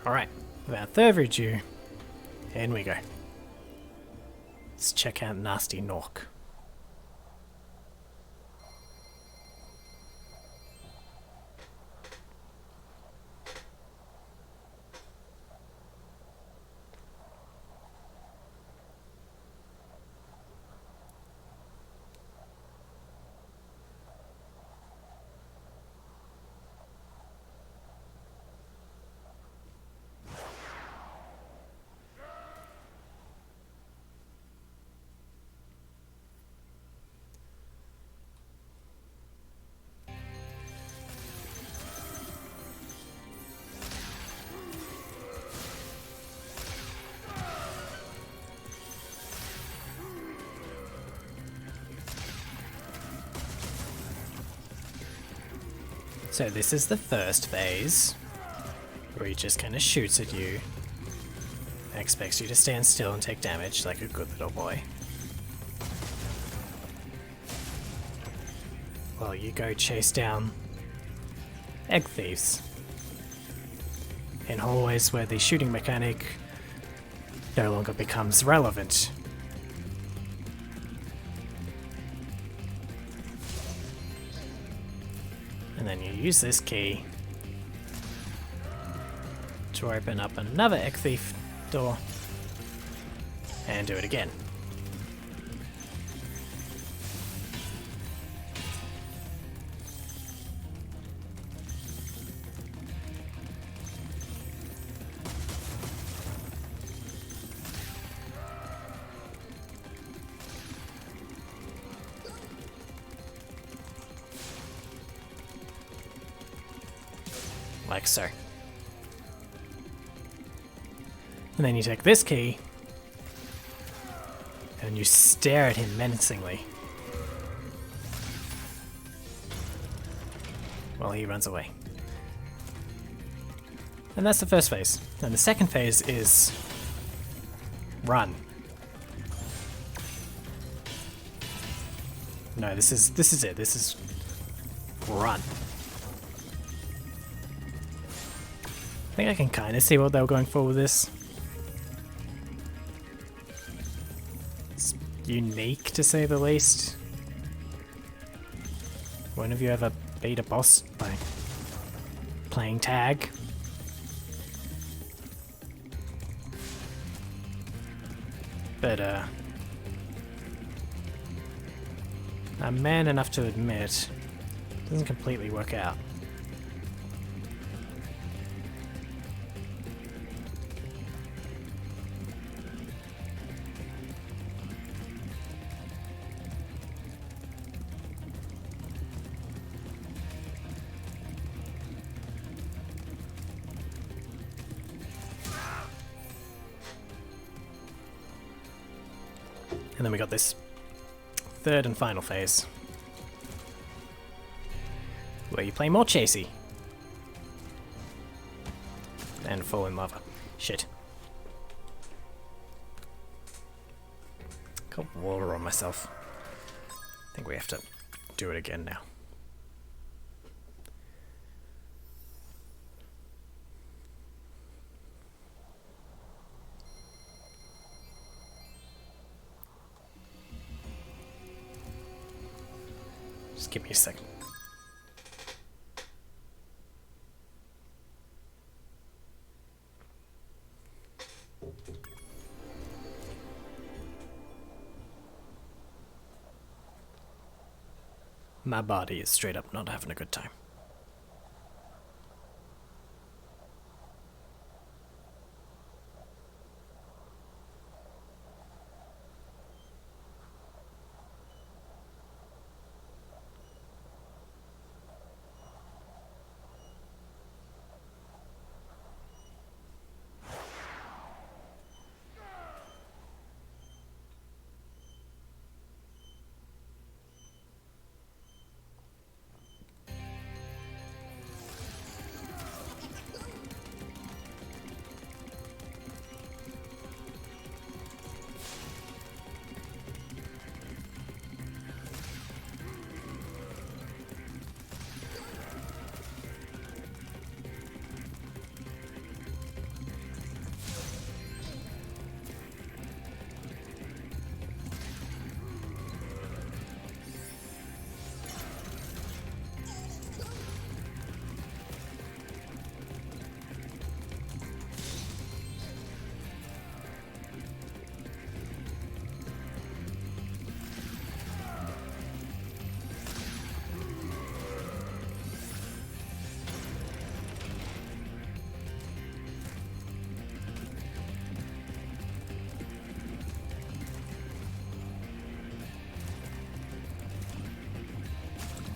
[SPEAKER 1] Alright, without further ado, in we go. Let's check out Gnasty Gnorc. So this is the first phase, where he just kind of shoots at you, expects you to stand still and take damage like a good little boy. Well, you go chase down egg thieves in hallways where the shooting mechanic no longer becomes relevant. And then you use this key to open up another egg thief door and do it again. Like so. And then you take this key and you stare at him menacingly while he runs away. And that's the first phase. And the second phase is run. No, this is it. This is run. I think I can kind of see what they were going for with this. It's unique, to say the least. When have you ever beat a boss by playing tag? But, I'm man enough to admit, it doesn't completely work out. And then we got this third and final phase, where you play more chasey. And fall in lava. Shit. Got water on myself. I think we have to do it again now. Just give me a second. My body is straight up not having a good time.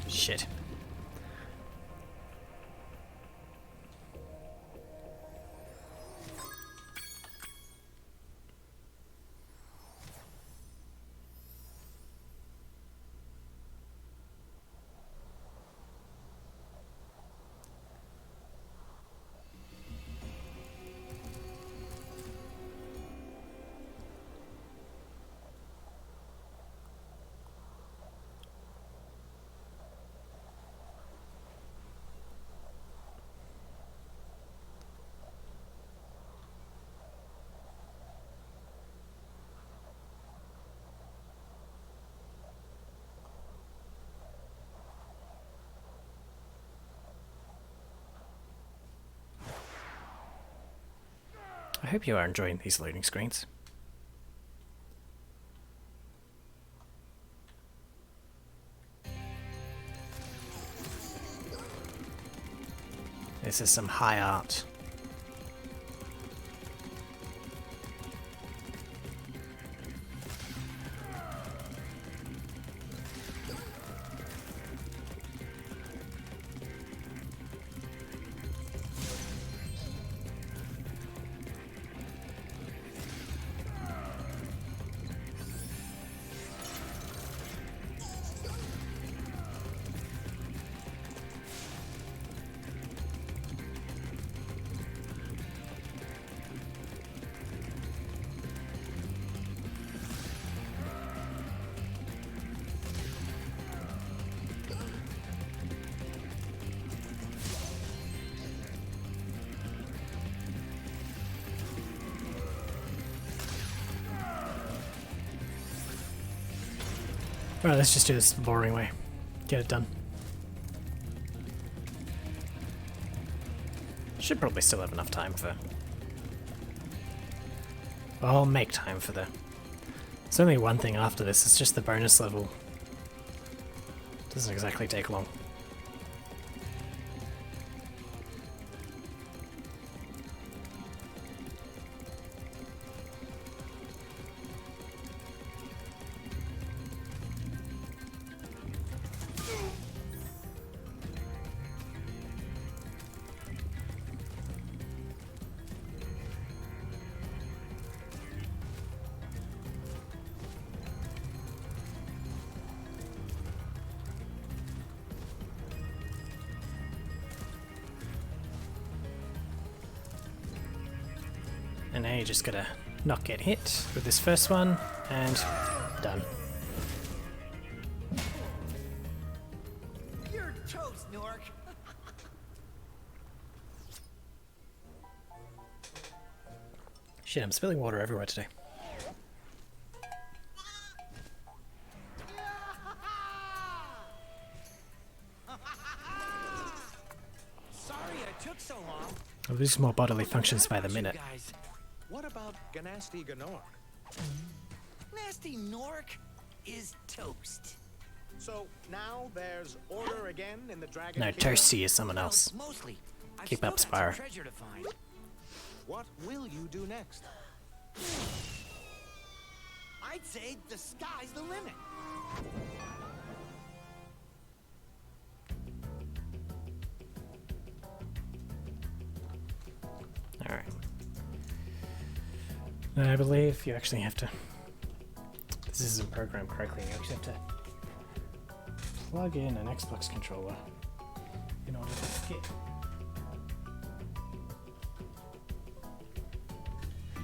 [SPEAKER 1] Shit. hope you are enjoying these loading screens. This is some high art. Alright, let's just do this the boring way. Get it done. Should probably still have enough time for... Well, I'll make time for the... There's only one thing after this, it's just the bonus level. Doesn't exactly take long. And now you just gotta not get hit with this first one, and done.
[SPEAKER 4] You're toast, Nork.
[SPEAKER 1] Shit, I'm spilling water everywhere today.
[SPEAKER 4] Sorry I took so long.
[SPEAKER 1] I lose more bodily functions by the minute.
[SPEAKER 4] Guys,
[SPEAKER 8] What about Ganasty Ganor?
[SPEAKER 4] Nasty Nork is toast.
[SPEAKER 9] So now there's order again in the Dragon
[SPEAKER 1] No,
[SPEAKER 9] Kingdom?
[SPEAKER 1] Toasty is someone else.
[SPEAKER 4] Mostly. I've
[SPEAKER 1] Keep
[SPEAKER 4] still
[SPEAKER 1] up,
[SPEAKER 4] got some
[SPEAKER 1] Spyro.
[SPEAKER 4] treasure to find.
[SPEAKER 9] What will you do next?
[SPEAKER 4] I'd say the sky's the limit.
[SPEAKER 1] Alright. I believe you actually have to... This isn't programmed correctly, you actually have to plug in an Xbox controller in order to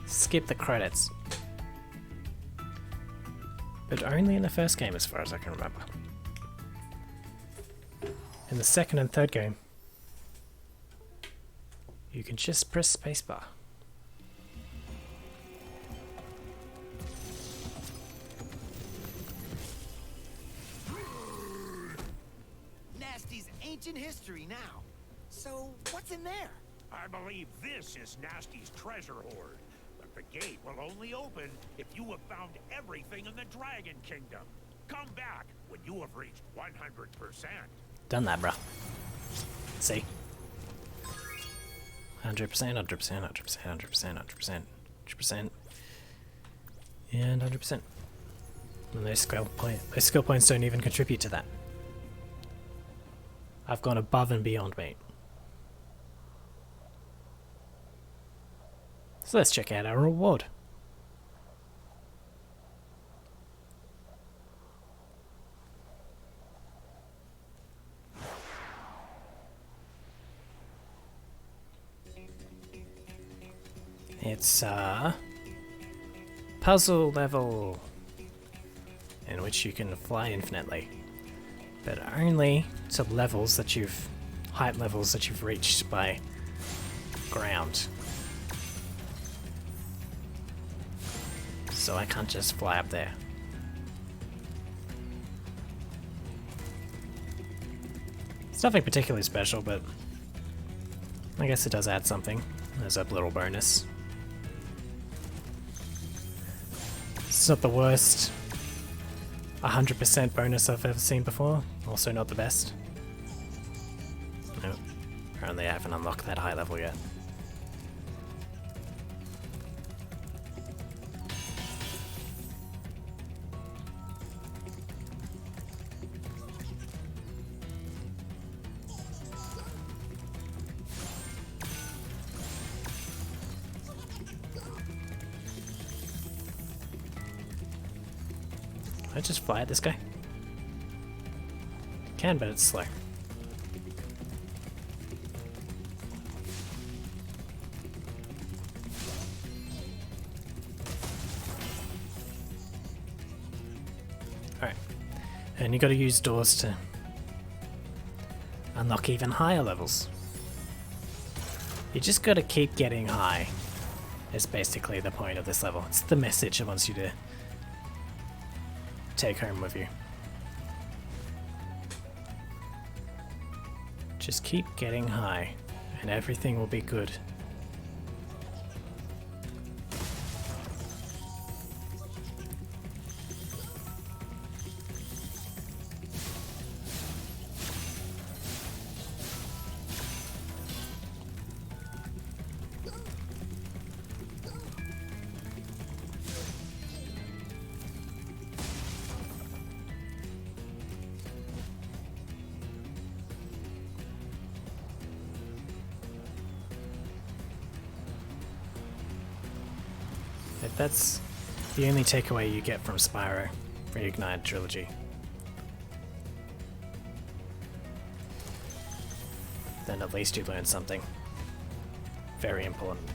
[SPEAKER 1] skip the credits. But only in the first game as far as I can remember. In the second and third game, you can just press spacebar.
[SPEAKER 4] Nasty's ancient history now. So, what's in there?
[SPEAKER 10] I believe this is Nasty's treasure hoard. But the gate will only open if you have found everything in the Dragon Kingdom. Come back when you have reached 100%.
[SPEAKER 1] Done that, bro. See? 100%, 100%, 100%, 100%, 100%, 100%, and 100%. And those skill points don't even contribute to that. I've gone above and beyond, mate. So let's check out our reward. It's a puzzle level in which you can fly infinitely, but only to levels that height levels that you've reached by ground. So I can't just fly up there. It's nothing particularly special, but I guess it does add something as a little bonus. It's not the worst 100% bonus I've ever seen before. Also not the best. Nope. Apparently I haven't unlocked that high level yet. Can I just fly at this guy? Can, but it's slow. Alright. And you gotta use doors to unlock even higher levels. You just gotta keep getting high. Is basically the point of this level. It's the message it wants you to take home with you. Just keep getting high, and everything will be good. If that's the only takeaway you get from Spyro Reignited Trilogy, then at least you learned something very important.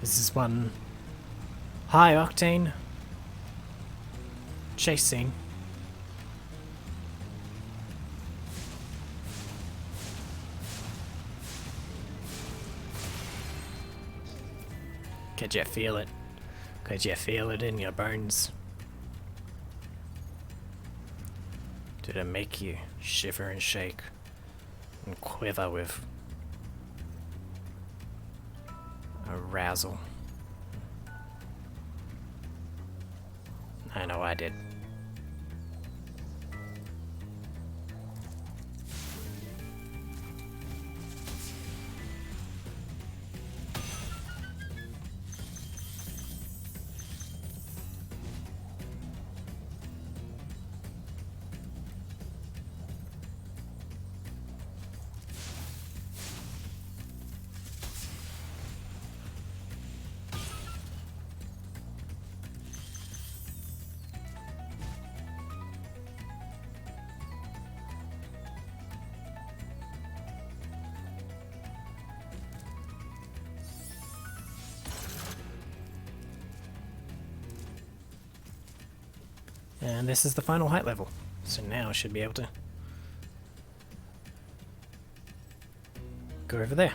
[SPEAKER 1] This is one high octane chase scene. Could you feel it? Could you feel it in your bones? Did it make you shiver and shake and quiver with arousal? I know I did. And this is the final height level. So now I should be able to go over there.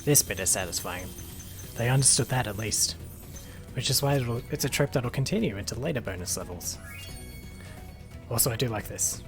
[SPEAKER 1] This bit is satisfying. They understood that at least. Which is why it's a trope that'll continue into later bonus levels. Also, I do like this.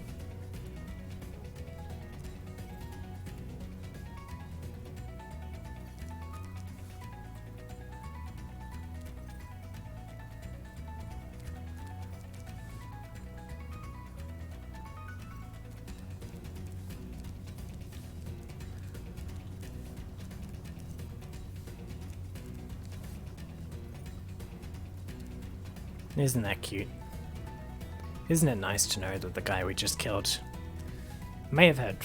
[SPEAKER 1] Isn't that cute? Isn't it nice to know that the guy we just killed may have had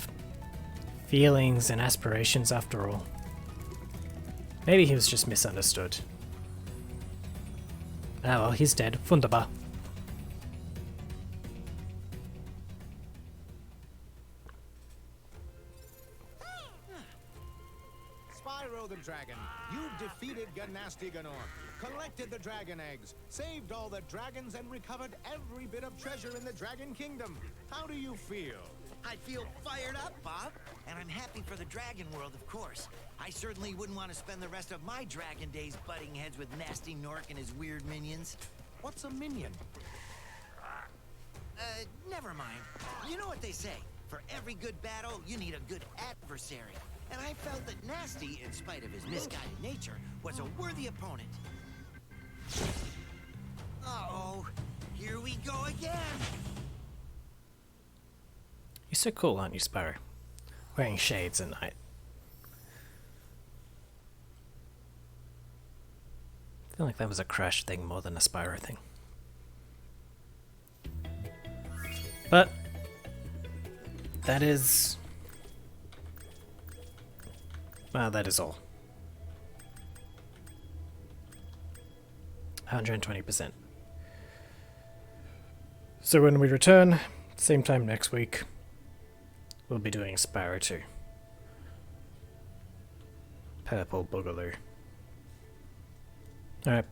[SPEAKER 1] feelings and aspirations after all? Maybe he was just misunderstood. Ah well, he's dead. Wunderbar.
[SPEAKER 9] Spyro the Dragon, you defeated Gnasty Gnorc, collected the dragon eggs, saved all the dragons, and recovered every bit of treasure in the Dragon Kingdom. How do you feel?
[SPEAKER 4] I feel fired up, Bob. And I'm happy for the dragon world, of course. I certainly wouldn't want to spend the rest of my dragon days butting heads with Gnasty Gnorc and his weird minions.
[SPEAKER 9] What's a minion?
[SPEAKER 4] Never mind. You know what they say. For every good battle, you need a good adversary. And I felt that Gnasty, in spite of his misguided nature, was a worthy opponent. Uh-oh. Here we go again.
[SPEAKER 1] You're so cool, aren't you, Spyro? Wearing shades at night. I feel like that was a Crash thing more than a Spyro thing. But that is... well, that is all. 120%. So when we return, same time next week, we'll be doing Spyro 2. Purple Boogaloo. Alright,